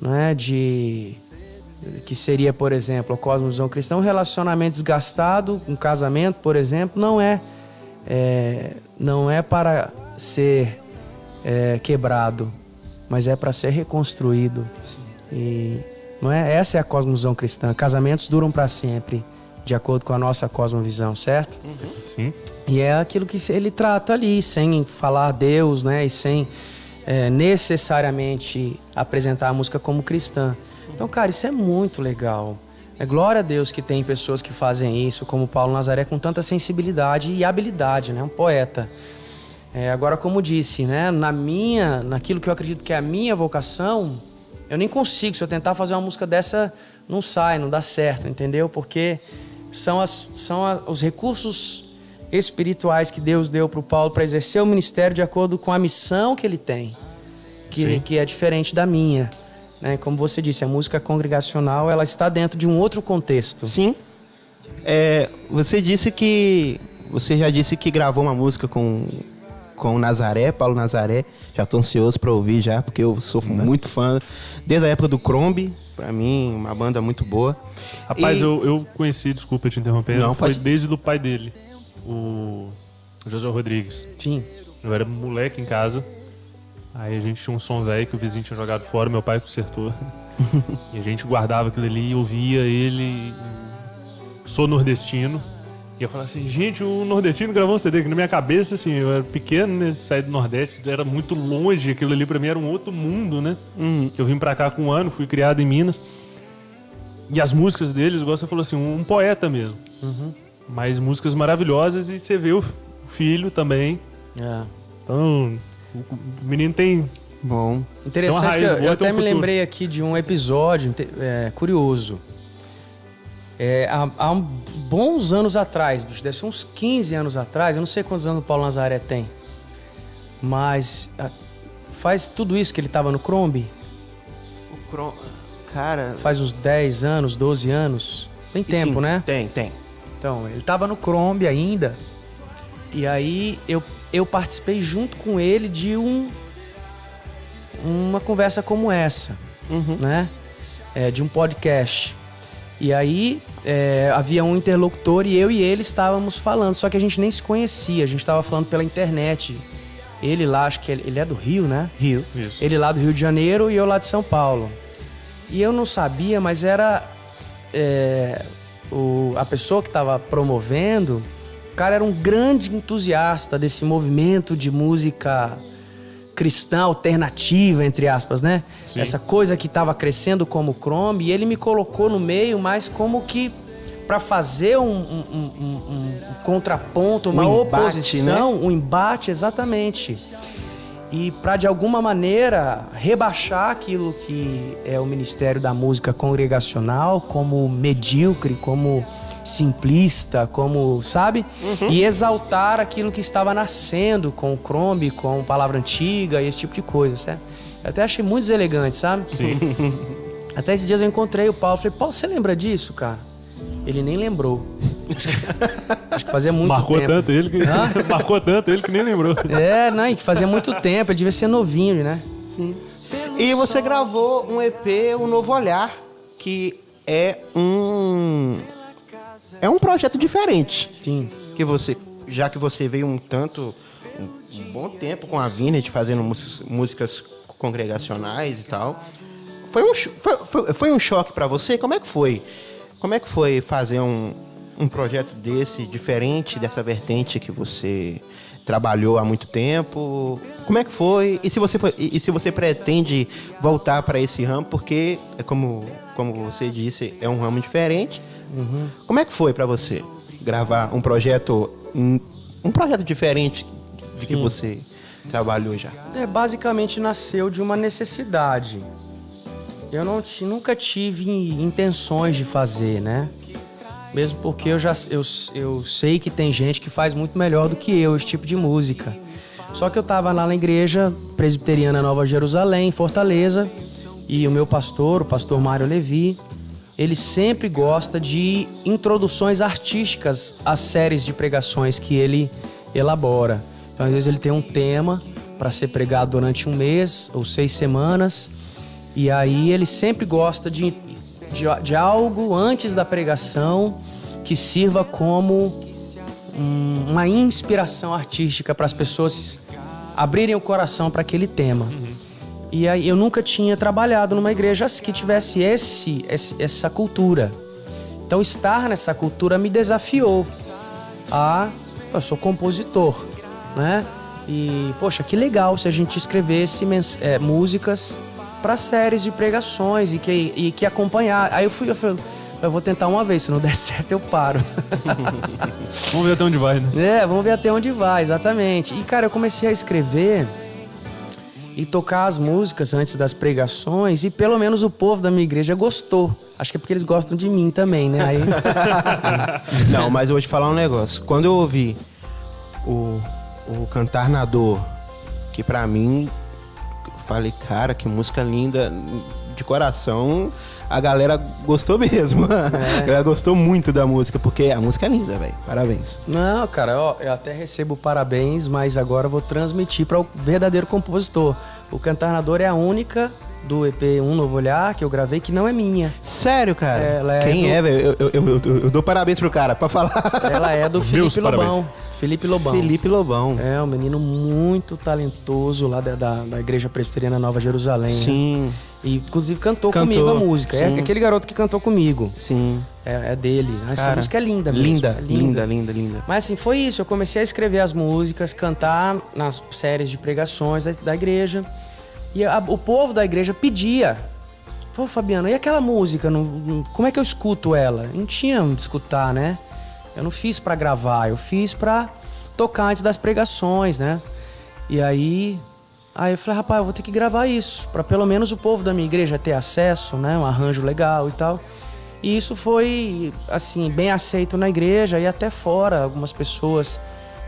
Não é? Que seria, por exemplo, a cosmovisão cristã, um relacionamento desgastado, um casamento, por exemplo, não é para ser quebrado, mas é para ser reconstruído. E não é? Essa é a cosmovisão cristã. Casamentos duram para sempre, de acordo com a nossa cosmovisão, certo? Uhum. Sim. E é aquilo que ele trata ali, sem falar Deus, né? E sem necessariamente apresentar a música como cristã. Então, cara, isso é muito legal. Glória a Deus que tem pessoas que fazem isso, como Paulo Nazaré, com tanta sensibilidade e habilidade, né? Um poeta. Agora, como disse, né? Naquilo que eu acredito que é a minha vocação, eu nem consigo. Se eu tentar fazer uma música dessa, não sai, não dá certo, entendeu? Porque são os recursos espirituais que Deus deu para o Paulo para exercer o ministério de acordo com a missão que ele tem, que é diferente da minha. Né? Como você disse, a música congregacional ela está dentro de um outro contexto. Sim. Você já disse que gravou uma música com o Nazaré, Paulo Nazaré. Já estou ansioso para ouvir já, porque eu sou muito fã. Desde a época do Crombie, para mim, uma banda muito boa. Rapaz, eu conheci, desculpa te interromper, foi pode... desde o pai dele, o José Rodrigues. Sim. Eu era moleque em casa, aí a gente tinha um som velho que o vizinho tinha jogado fora, meu pai consertou. E a gente guardava aquilo ali e ouvia ele. Sou nordestino. E eu falava assim, gente, o nordestino gravou um CD, que na minha cabeça, assim, eu era pequeno, né, saí do Nordeste, era muito longe, aquilo ali pra mim era um outro mundo, né? Eu vim pra cá com 1 ano, fui criado em Minas. E as músicas deles, igual você falou assim, um poeta mesmo. Mas músicas maravilhosas, e você vê o filho também. Então, o menino tem... Bom. Interessante que eu até me lembrei aqui de um episódio curioso. Há bons anos atrás, bicho, deve ser uns 15 anos atrás, eu não sei quantos anos o Paulo Nazaré tem, mas faz tudo isso que ele estava no Crombie? Cara... Faz uns 10 anos, 12 anos, tem tempo, sim, né? Tem. Então, ele estava no Crombie ainda, e aí eu participei junto com ele de uma conversa como essa, né? De um podcast. E aí havia um interlocutor e eu e ele estávamos falando, só que a gente nem se conhecia, a gente estava falando pela internet. Ele lá, acho que ele é do Rio, né? Rio. Isso. Ele lá do Rio de Janeiro e eu lá de São Paulo. E eu não sabia, mas era a pessoa que estava promovendo, o cara era um grande entusiasta desse movimento de música cristã alternativa, entre aspas, né? Sim. Essa coisa que estava crescendo como Crombie, e ele me colocou no meio, mas como que para fazer um contraponto, uma oposição, né? Um embate, exatamente. E para, de alguma maneira, rebaixar aquilo que é o Ministério da Música Congregacional como medíocre, como simplista, como, sabe? E exaltar aquilo que estava nascendo com o Crombie, com Palavra Antiga e esse tipo de coisa, certo? Eu até achei muito deselegante, sabe? Sim. Até esses dias eu encontrei o Paulo, falei, Paulo, você lembra disso, cara? Ele nem lembrou. Acho que fazia muito tempo. Marcou tanto ele que nem lembrou. Não, e que fazia muito tempo, ele devia ser novinho, né? Sim. E você gravou um EP, Um Novo Olhar, que é um projeto diferente. Sim. Já que você veio um bom tempo com a Vineyard fazendo músicas congregacionais e tal. Foi um choque para você? Como é que foi? Como é que foi fazer um projeto desse, diferente dessa vertente que você trabalhou há muito tempo? Como é que foi? E se você pretende voltar para esse ramo? Porque, como você disse, é um ramo diferente. Uhum. Como é que foi para você gravar um projeto diferente de que você trabalhou já? Basicamente nasceu de uma necessidade. Eu nunca tive intenções de fazer, né? Mesmo porque eu sei que tem gente que faz muito melhor do que eu esse tipo de música. Só que eu estava lá na igreja presbiteriana Nova Jerusalém, em Fortaleza, e o meu pastor, o pastor Mário Levi, ele sempre gosta de introduções artísticas às séries de pregações que ele elabora. Então, às vezes, ele tem um tema para ser pregado durante um mês ou 6 semanas, e aí ele sempre gosta de algo antes da pregação que sirva como uma inspiração artística para as pessoas abrirem o coração para aquele tema. E aí eu nunca tinha trabalhado numa igreja que tivesse essa cultura. Então estar nessa cultura me desafiou eu sou compositor, né? E, poxa, que legal se a gente escrevesse músicas para séries de pregações e que acompanhar. Aí eu falei, eu vou tentar uma vez, se não der certo eu paro. Vamos ver até onde vai, né? Vamos ver até onde vai, exatamente. E, cara, eu comecei a escrever e tocar as músicas antes das pregações e pelo menos o povo da minha igreja gostou. Acho que é porque eles gostam de mim também, né? Aí... Não, mas eu vou te falar um negócio. Quando eu ouvi o Cantar na Dor, que pra mim, falei, cara, que música linda, de coração, a galera gostou mesmo. A galera gostou muito da música, porque a música é linda, velho. Parabéns. Não, cara, eu até recebo parabéns, mas agora eu vou transmitir para o verdadeiro compositor. O Cantar na Dor é a única do EP Um Novo Olhar que eu gravei que não é minha. Sério, cara? Quem é, velho? Eu dou parabéns pro cara, pra falar. Ela é do Felipe Lobão. Felipe Lobão. É um menino muito talentoso lá da Igreja Presbiteriana Nova Jerusalém. Sim. Né? E inclusive cantou comigo a música. Sim. É aquele garoto que cantou comigo. Sim. É dele. Essa Cara, música é linda mesmo. Linda. Mas assim, foi isso. Eu comecei a escrever as músicas, cantar nas séries de pregações da igreja. E o povo da igreja pedia. Pô, Fabiano, e aquela música? Como é que eu escuto ela? Não tinha onde escutar, né? Eu não fiz pra gravar, eu fiz pra tocar antes das pregações, né? E aí eu falei, rapaz, eu vou ter que gravar isso, pra pelo menos o povo da minha igreja ter acesso, né? Um arranjo legal e tal. E isso foi, assim, bem aceito na igreja e até fora. Algumas pessoas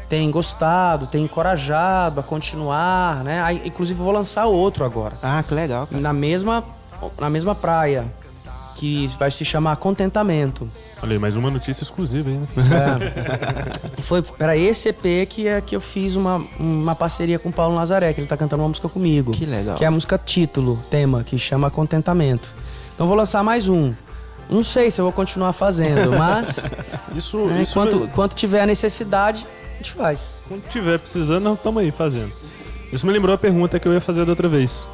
têm gostado, têm encorajado a continuar, né? Aí, inclusive, vou lançar outro agora. Ah, que legal, cara. Na mesma praia, que vai se chamar Contentamento. Olha aí, mais uma notícia exclusiva aí, né? Foi para esse EP que eu fiz uma parceria com o Paulo Nazaré, que ele tá cantando uma música comigo. Que legal. Que é a música título, tema, que chama Contentamento. Então vou lançar mais um. Não sei se eu vou continuar fazendo, mas enquanto tiver a necessidade, a gente faz. Quando tiver precisando, nós estamos aí fazendo. Isso me lembrou a pergunta que eu ia fazer da outra vez.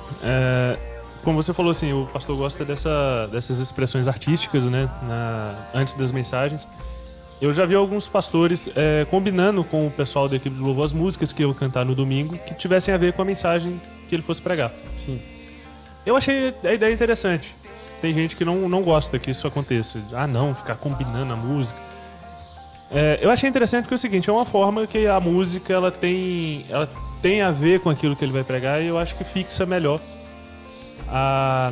Como você falou, assim, o pastor gosta dessas expressões artísticas, né, antes das mensagens. Eu já vi alguns pastores combinando com o pessoal da equipe de louvor as músicas que eu cantar no domingo que tivessem a ver com a mensagem que ele fosse pregar. Sim. Eu achei a ideia interessante. Tem gente que não gosta que isso aconteça. Não, ficar combinando a música. Eu achei interessante porque é o seguinte, é uma forma que a música ela tem a ver com aquilo que ele vai pregar e eu acho que fixa melhor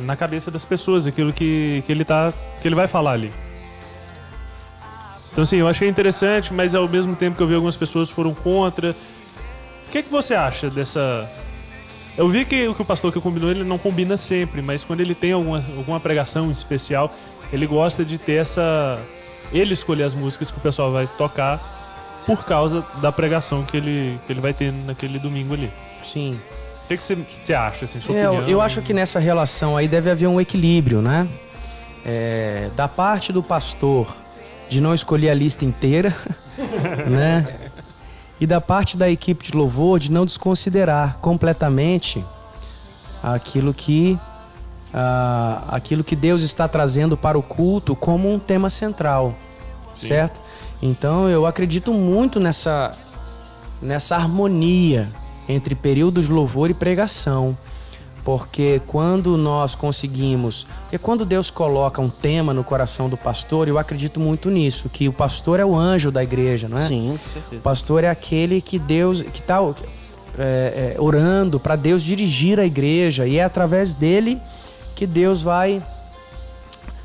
na cabeça das pessoas aquilo que ele vai falar ali. Então assim, eu achei interessante, mas ao mesmo tempo que eu vi algumas pessoas foram contra. O que você acha dessa... Eu vi que o pastor que combinou, ele não combina sempre, mas quando ele tem alguma pregação especial, ele gosta de ter ele escolher as músicas que o pessoal vai tocar por causa da pregação que ele vai ter naquele domingo ali. Sim. O que você acha, assim, sua opinião? Eu acho que nessa relação aí deve haver um equilíbrio, né? da parte do pastor de não escolher a lista inteira, né? E da parte da equipe de louvor de não desconsiderar completamente aquilo que Deus está trazendo para o culto como um tema central, Sim. certo? Então eu acredito muito nessa harmonia entre períodos de louvor e pregação. Porque quando Deus coloca um tema no coração do pastor, eu acredito muito nisso, que o pastor é o anjo da igreja, não é? Sim, com certeza. O pastor é aquele que está orando para Deus dirigir a igreja, e é através dele que Deus vai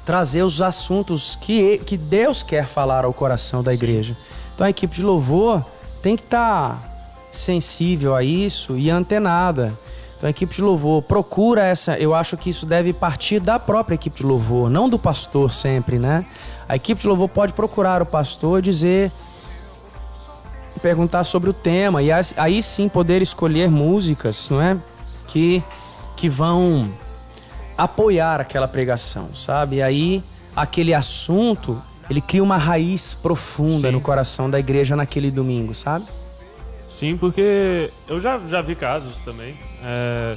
trazer os assuntos que Deus quer falar ao coração da igreja. Então a equipe de louvor tem que estar sensível a isso e antenada. Então a equipe de louvor procura eu acho que isso deve partir da própria equipe de louvor, não do pastor sempre, né? A equipe de louvor pode procurar o pastor e perguntar sobre o tema, e aí sim poder escolher músicas, não é? Que vão apoiar aquela pregação, sabe? E aí aquele assunto, ele cria uma raiz profunda Sim. no coração da igreja naquele domingo, sabe? Sim, porque eu já vi casos também. É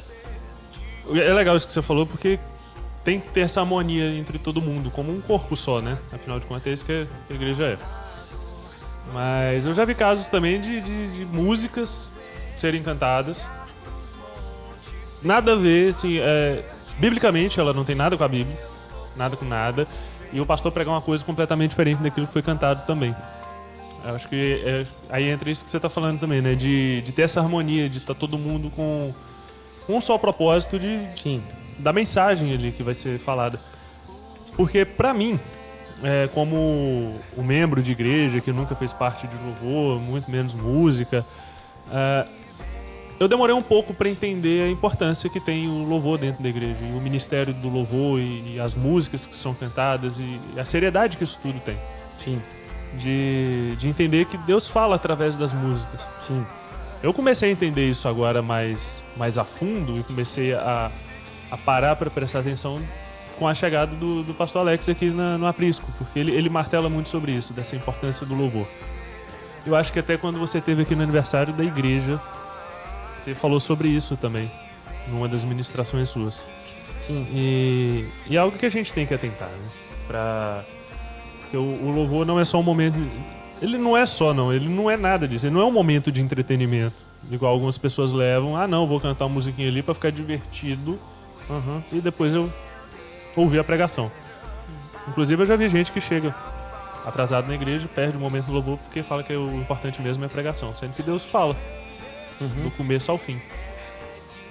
legal isso que você falou, porque tem que ter essa harmonia entre todo mundo, como um corpo só, né? Afinal de contas, é isso que a igreja é. Mas eu já vi casos também de músicas serem cantadas. Nada a ver, assim, biblicamente ela não tem nada com a Bíblia, nada com nada. E o pastor pregar uma coisa completamente diferente daquilo que foi cantado também. Eu acho que aí entra isso que você está falando também, né? De ter essa harmonia, de estar todo mundo com um só propósito Sim. da mensagem ali que vai ser falada. Porque pra mim, como um membro de igreja que nunca fez parte de louvor, muito menos música, eu demorei um pouco para entender a importância que tem o louvor dentro da igreja, e o ministério do louvor, e as músicas que são cantadas, e a seriedade que isso tudo tem. Sim. De entender que Deus fala através das músicas. Sim. Eu comecei a entender isso agora mais a fundo, e comecei a parar para prestar atenção com a chegada do pastor Alex aqui no Aprisco, porque ele martela muito sobre isso, dessa importância do louvor. Eu acho que até quando você esteve aqui no aniversário da igreja, você falou sobre isso também, numa das ministrações suas. Sim. E é algo que a gente tem que atentar, né? Porque o louvor não é só um momento... Ele não é só, não. Ele não é nada disso. Ele não é um momento de entretenimento. Igual algumas pessoas levam. Ah, não, vou cantar uma musiquinha ali pra ficar divertido. E depois eu ouvir a pregação. Inclusive, eu já vi gente que chega atrasado na igreja, perde o momento do louvor, porque fala que o importante mesmo é a pregação. Sendo que Deus fala. Do começo ao fim.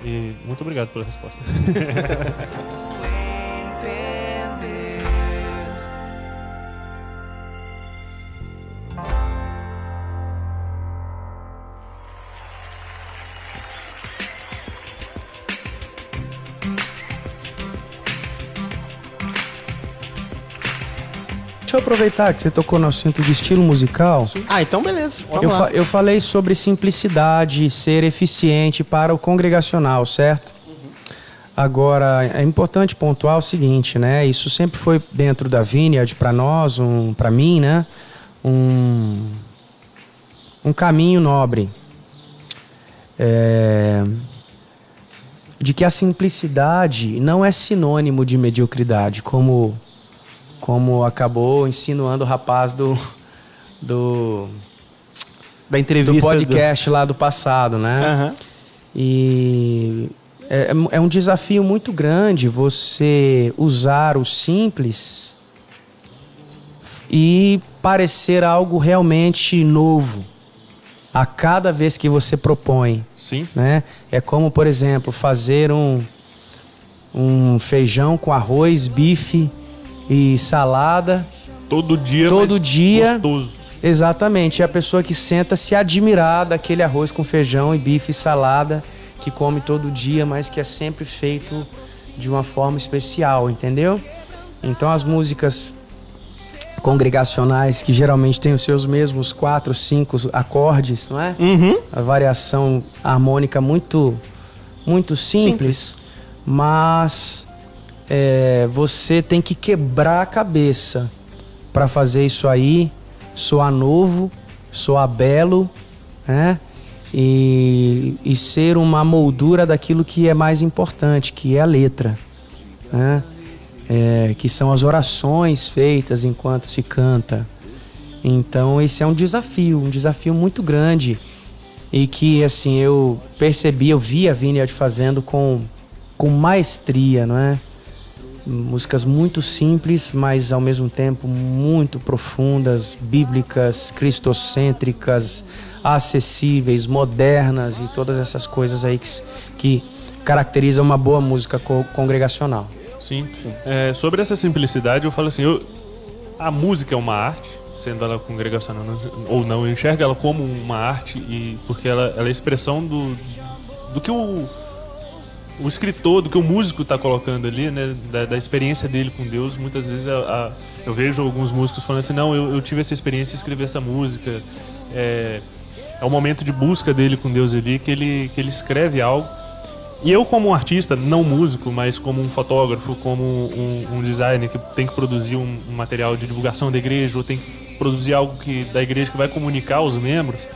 E muito obrigado pela resposta. Deixa eu aproveitar que você tocou no assunto de estilo musical. Ah, então beleza. Vamos lá. Eu falei sobre simplicidade, ser eficiente para o congregacional, certo? Agora, é importante pontuar o seguinte, né? Isso sempre foi dentro da Vineyard para nós, para mim, né? Um caminho nobre. De que a simplicidade não é sinônimo de mediocridade, como acabou insinuando o rapaz Da entrevista do podcast lá do passado, né? E é um desafio muito grande você usar o simples e parecer algo realmente novo a cada vez que você propõe. Sim. Né? É como, por exemplo, fazer um feijão com arroz, bife e salada. Todo dia, gostoso. Exatamente. E a pessoa que senta se admirar daquele arroz com feijão e bife e salada que come todo dia, mas que é sempre feito de uma forma especial, entendeu? Então as músicas congregacionais, que geralmente têm os seus mesmos 4, 5 acordes, não é? A variação harmônica muito simples, mas você tem que quebrar a cabeça para fazer isso aí soar novo, soar belo, né? E ser uma moldura daquilo que é mais importante, que é a letra, né? Que são as orações feitas enquanto se canta. Então esse é um desafio muito grande, e que assim eu vi a Vineyard fazendo com maestria, não é? Músicas muito simples, mas ao mesmo tempo muito profundas, bíblicas, cristocêntricas, acessíveis, modernas e todas essas coisas aí que caracterizam uma boa música congregacional. Sim. Sobre essa simplicidade, eu falo assim, a música é uma arte, sendo ela congregacional ou não, eu enxergo ela como uma arte, porque ela é a expressão do que o escritor, do que o músico está colocando ali, né, da experiência dele com Deus. Muitas vezes eu vejo alguns músicos falando assim, não, eu tive essa experiência de escrever essa música, é o momento de busca dele com Deus ali, que ele escreve algo. E eu, como um artista, não músico, mas como um fotógrafo, como um designer que tem que produzir um material de divulgação da igreja, ou tem que produzir algo da igreja que vai comunicar aos membros,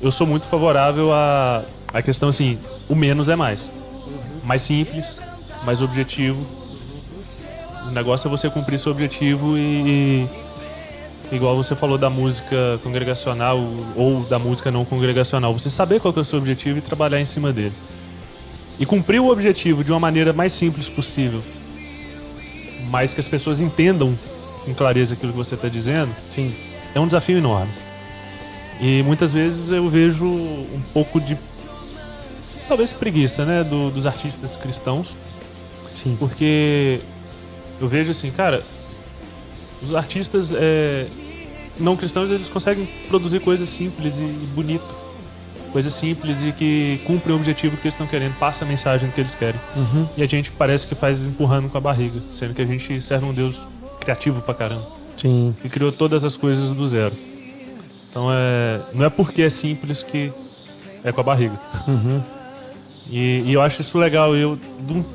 eu sou muito favorável à questão assim, o menos é mais. Mais simples, mais objetivo. O negócio é você cumprir seu objetivo e igual você falou da música congregacional ou da música não congregacional, você saber qual que é o seu objetivo e trabalhar em cima dele. E cumprir o objetivo de uma maneira mais simples possível, mas que as pessoas entendam com clareza aquilo que você está dizendo, sim, é um desafio enorme. E muitas vezes eu vejo um pouco de, talvez, preguiça, né, dos artistas cristãos. Sim. Porque eu vejo assim, cara, os artistas não cristãos, eles conseguem produzir coisas simples e bonito. Coisas simples e que cumprem o objetivo que eles estão querendo, passa a mensagem que eles querem. Uhum. E a gente parece que faz empurrando com a barriga, sendo que a gente serve um Deus criativo pra caramba. Sim. Que criou todas as coisas do zero. Então não é porque é simples que é com a barriga. Uhum. E eu acho isso legal.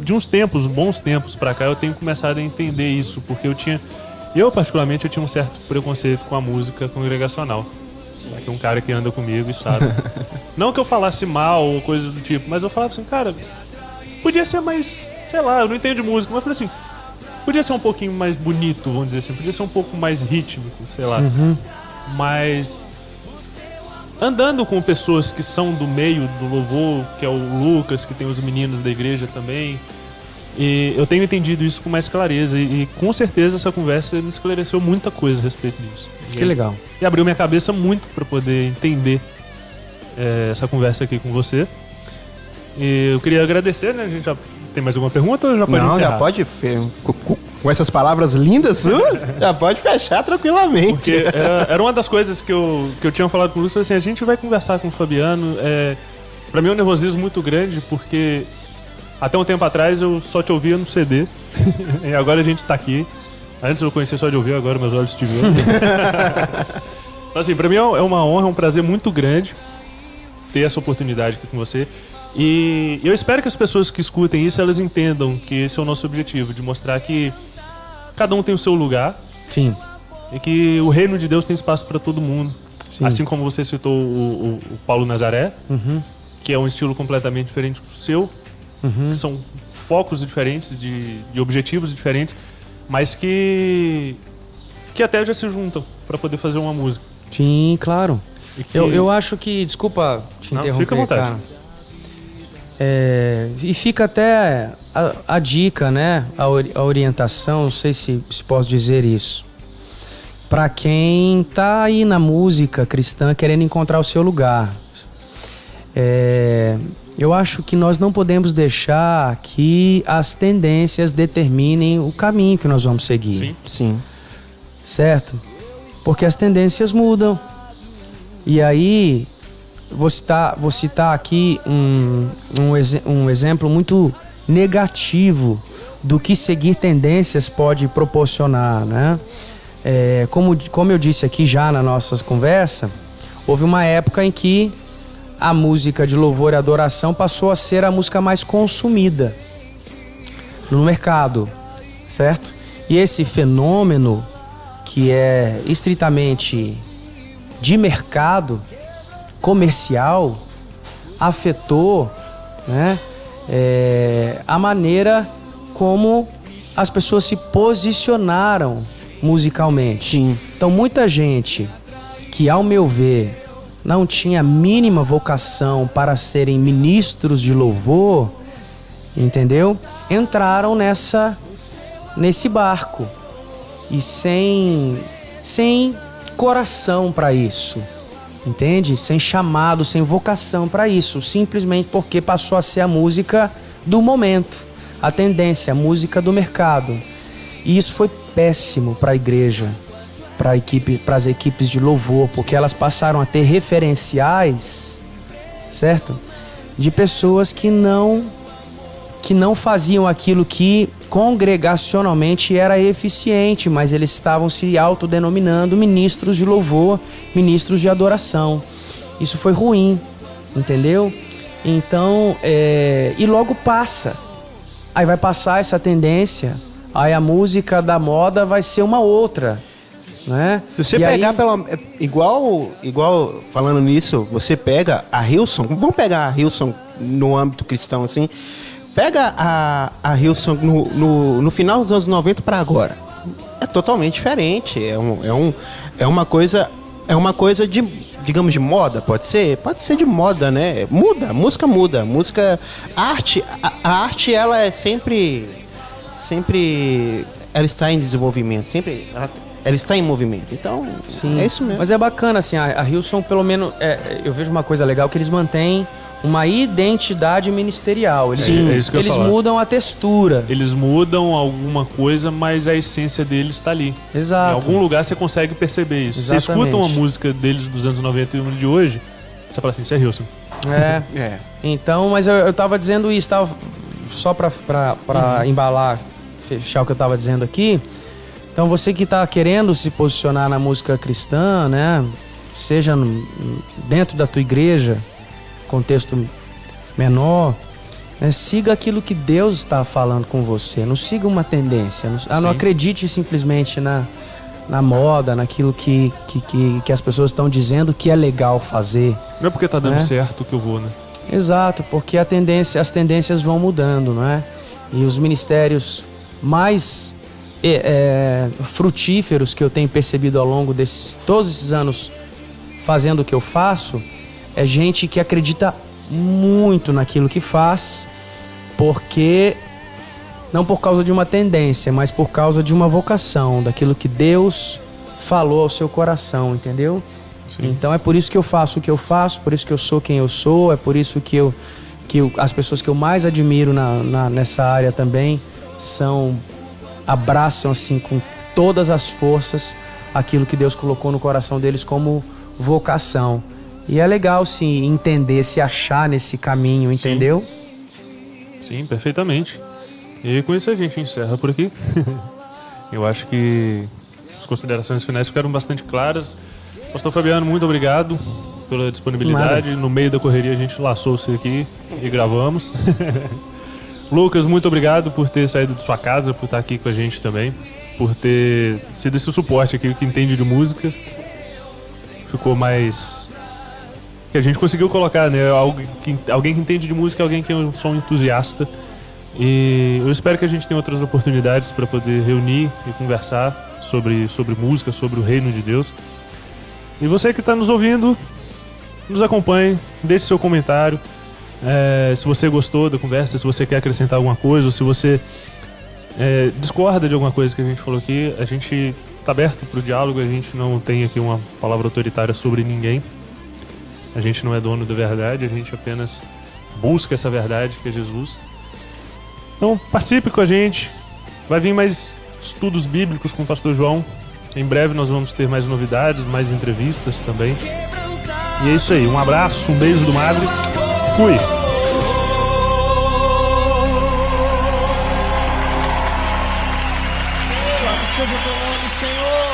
De uns tempos, bons tempos pra cá, eu tenho começado a entender isso, porque eu particularmente tinha um certo preconceito com a música congregacional. Que é um cara que anda comigo e sabe. Não que eu falasse mal ou coisa do tipo, mas eu falava assim, cara, podia ser mais, sei lá, eu não entendo de música, mas eu falei assim, podia ser um pouquinho mais bonito, vamos dizer assim, podia ser um pouco mais rítmico, sei lá. Uhum. Mas andando com pessoas que são do meio do louvor, que é o Lucas, que tem os meninos da igreja também, e eu tenho entendido isso com mais clareza e com certeza essa conversa me esclareceu muita coisa a respeito disso. Que legal. E abriu minha cabeça muito para poder entender essa conversa aqui com você. E eu queria agradecer, né? A gente já tem mais alguma pergunta ou já pode encerrar? Já pode. Com essas palavras lindas suas, já pode fechar tranquilamente. Porque era uma das coisas que eu tinha falado com o Lúcio, assim, a gente vai conversar com o Fabiano. Para mim é um nervosismo muito grande, porque até um tempo atrás eu só te ouvia no CD e agora a gente tá aqui. Antes eu conhecia só de ouvir, agora meus olhos te viram. Então, assim, pra mim é uma honra, é um prazer muito grande ter essa oportunidade aqui com você. E eu espero que as pessoas que escutem isso, elas entendam que esse é o nosso objetivo, de mostrar que cada um tem o seu lugar. Sim. E que o reino de Deus tem espaço para todo mundo. Sim. Assim como você citou o Paulo Nazaré, Uhum. que é um estilo completamente diferente do seu, Uhum. que são focos diferentes, de objetivos diferentes, mas que até já se juntam para poder fazer uma música. Sim, claro. E que... Eu acho que... Desculpa te Não, interromper, fica à vontade. cara. E fica até a dica, né? A orientação, não sei se posso dizer isso. Para quem tá aí na música cristã querendo encontrar o seu lugar. Eu acho que nós não podemos deixar que as tendências determinem o caminho que nós vamos seguir. Sim. Sim. Certo? Porque as tendências mudam. E aí, vou citar aqui um exemplo muito negativo do que seguir tendências pode proporcionar, né? Como eu disse aqui já na nossa conversa, houve uma época em que a música de louvor e adoração passou a ser a música mais consumida. no mercado, certo? E esse fenômeno, que é estritamente de mercado, comercial, afetou, né, a maneira como as pessoas se posicionaram musicalmente. Sim. Então, muita gente que, ao meu ver, não tinha a mínima vocação para serem ministros de louvor, entendeu? Entraram nesse barco e sem coração para isso, entende? Sem chamado, sem vocação para isso, simplesmente porque passou a ser a música do momento, a tendência, a música do mercado. E isso foi péssimo para a igreja, para as equipes de louvor, porque elas passaram a ter referenciais, certo? De pessoas que não faziam aquilo que congregacionalmente era eficiente, mas eles estavam se autodenominando ministros de louvor, ministros de adoração. Isso foi ruim, entendeu? Então, e logo passa. Aí vai passar essa tendência, aí a música da moda vai ser uma outra, né? Se você E pegar aí, igual falando nisso, você pega a Hillsong, vamos pegar a Hillsong no âmbito cristão assim, pega a Hillsong no final dos anos 90 para agora. É totalmente diferente, é uma coisa de, digamos, de moda, pode ser de moda, né? Muda, a música, a arte ela é sempre ela está em desenvolvimento, sempre ela está em movimento. Então, sim, é isso mesmo. Mas é bacana, assim, a Hillsong, pelo menos, eu vejo uma coisa legal, que eles mantêm uma identidade ministerial. Eles, Sim, é isso que eu ia eles falar. mudam a textura. Eles mudam alguma coisa, mas a essência deles está ali. Exato. Em algum lugar você consegue perceber isso. Você Exatamente. escuta uma música deles dos anos 90 e uma de hoje, você fala assim, isso é Hilson. É. Então, mas eu tava dizendo isso, só pra embalar, fechar o que eu tava dizendo aqui. Então, você que tá querendo se posicionar na música cristã, né? Seja dentro da tua igreja, contexto menor, né? Siga aquilo que Deus está falando com você. Não siga uma tendência. Não acredite simplesmente na moda, naquilo que as pessoas estão dizendo que é legal fazer. Não é porque tá dando Né? certo que eu vou, né? Exato, porque as tendências vão mudando, não é? E os ministérios mais frutíferos que eu tenho percebido ao longo todos esses anos fazendo o que eu faço, é gente que acredita muito naquilo que faz, porque não por causa de uma tendência, mas por causa de uma vocação, daquilo que Deus falou ao seu coração, entendeu? Sim. Então é por isso que eu faço o que eu faço, por isso que eu sou quem eu sou, é por isso que as pessoas que eu mais admiro nessa área também abraçam assim com todas as forças aquilo que Deus colocou no coração deles como vocação. E é legal se entender, se achar nesse caminho, entendeu? Sim, perfeitamente. E com isso a gente encerra por aqui. Eu acho que as considerações finais ficaram bastante claras. Pastor Fabiano, muito obrigado pela disponibilidade. No meio da correria a gente laçou você aqui e gravamos. Lucas, muito obrigado por ter saído de sua casa, por estar aqui com a gente também, por ter sido esse suporte aqui que entende de música. Ficou mais... que a gente conseguiu colocar, né? Alguém que entende de música, alguém que é um som entusiasta. E eu espero que a gente tenha outras oportunidades para poder reunir e conversar sobre música, sobre o reino de Deus. E você que está nos ouvindo, nos acompanhe, deixe seu comentário. Se você gostou da conversa, se você quer acrescentar alguma coisa, ou se você discorda de alguma coisa que a gente falou aqui, a gente está aberto para o diálogo, a gente não tem aqui uma palavra autoritária sobre ninguém. A gente não é dono da verdade, a gente apenas busca essa verdade que é Jesus. Então participe com a gente, vai vir mais estudos bíblicos com o Pastor João. Em breve nós vamos ter mais novidades, mais entrevistas também. E é isso aí, um abraço, um beijo do Madre. Fui! Seja teu nome, Senhor.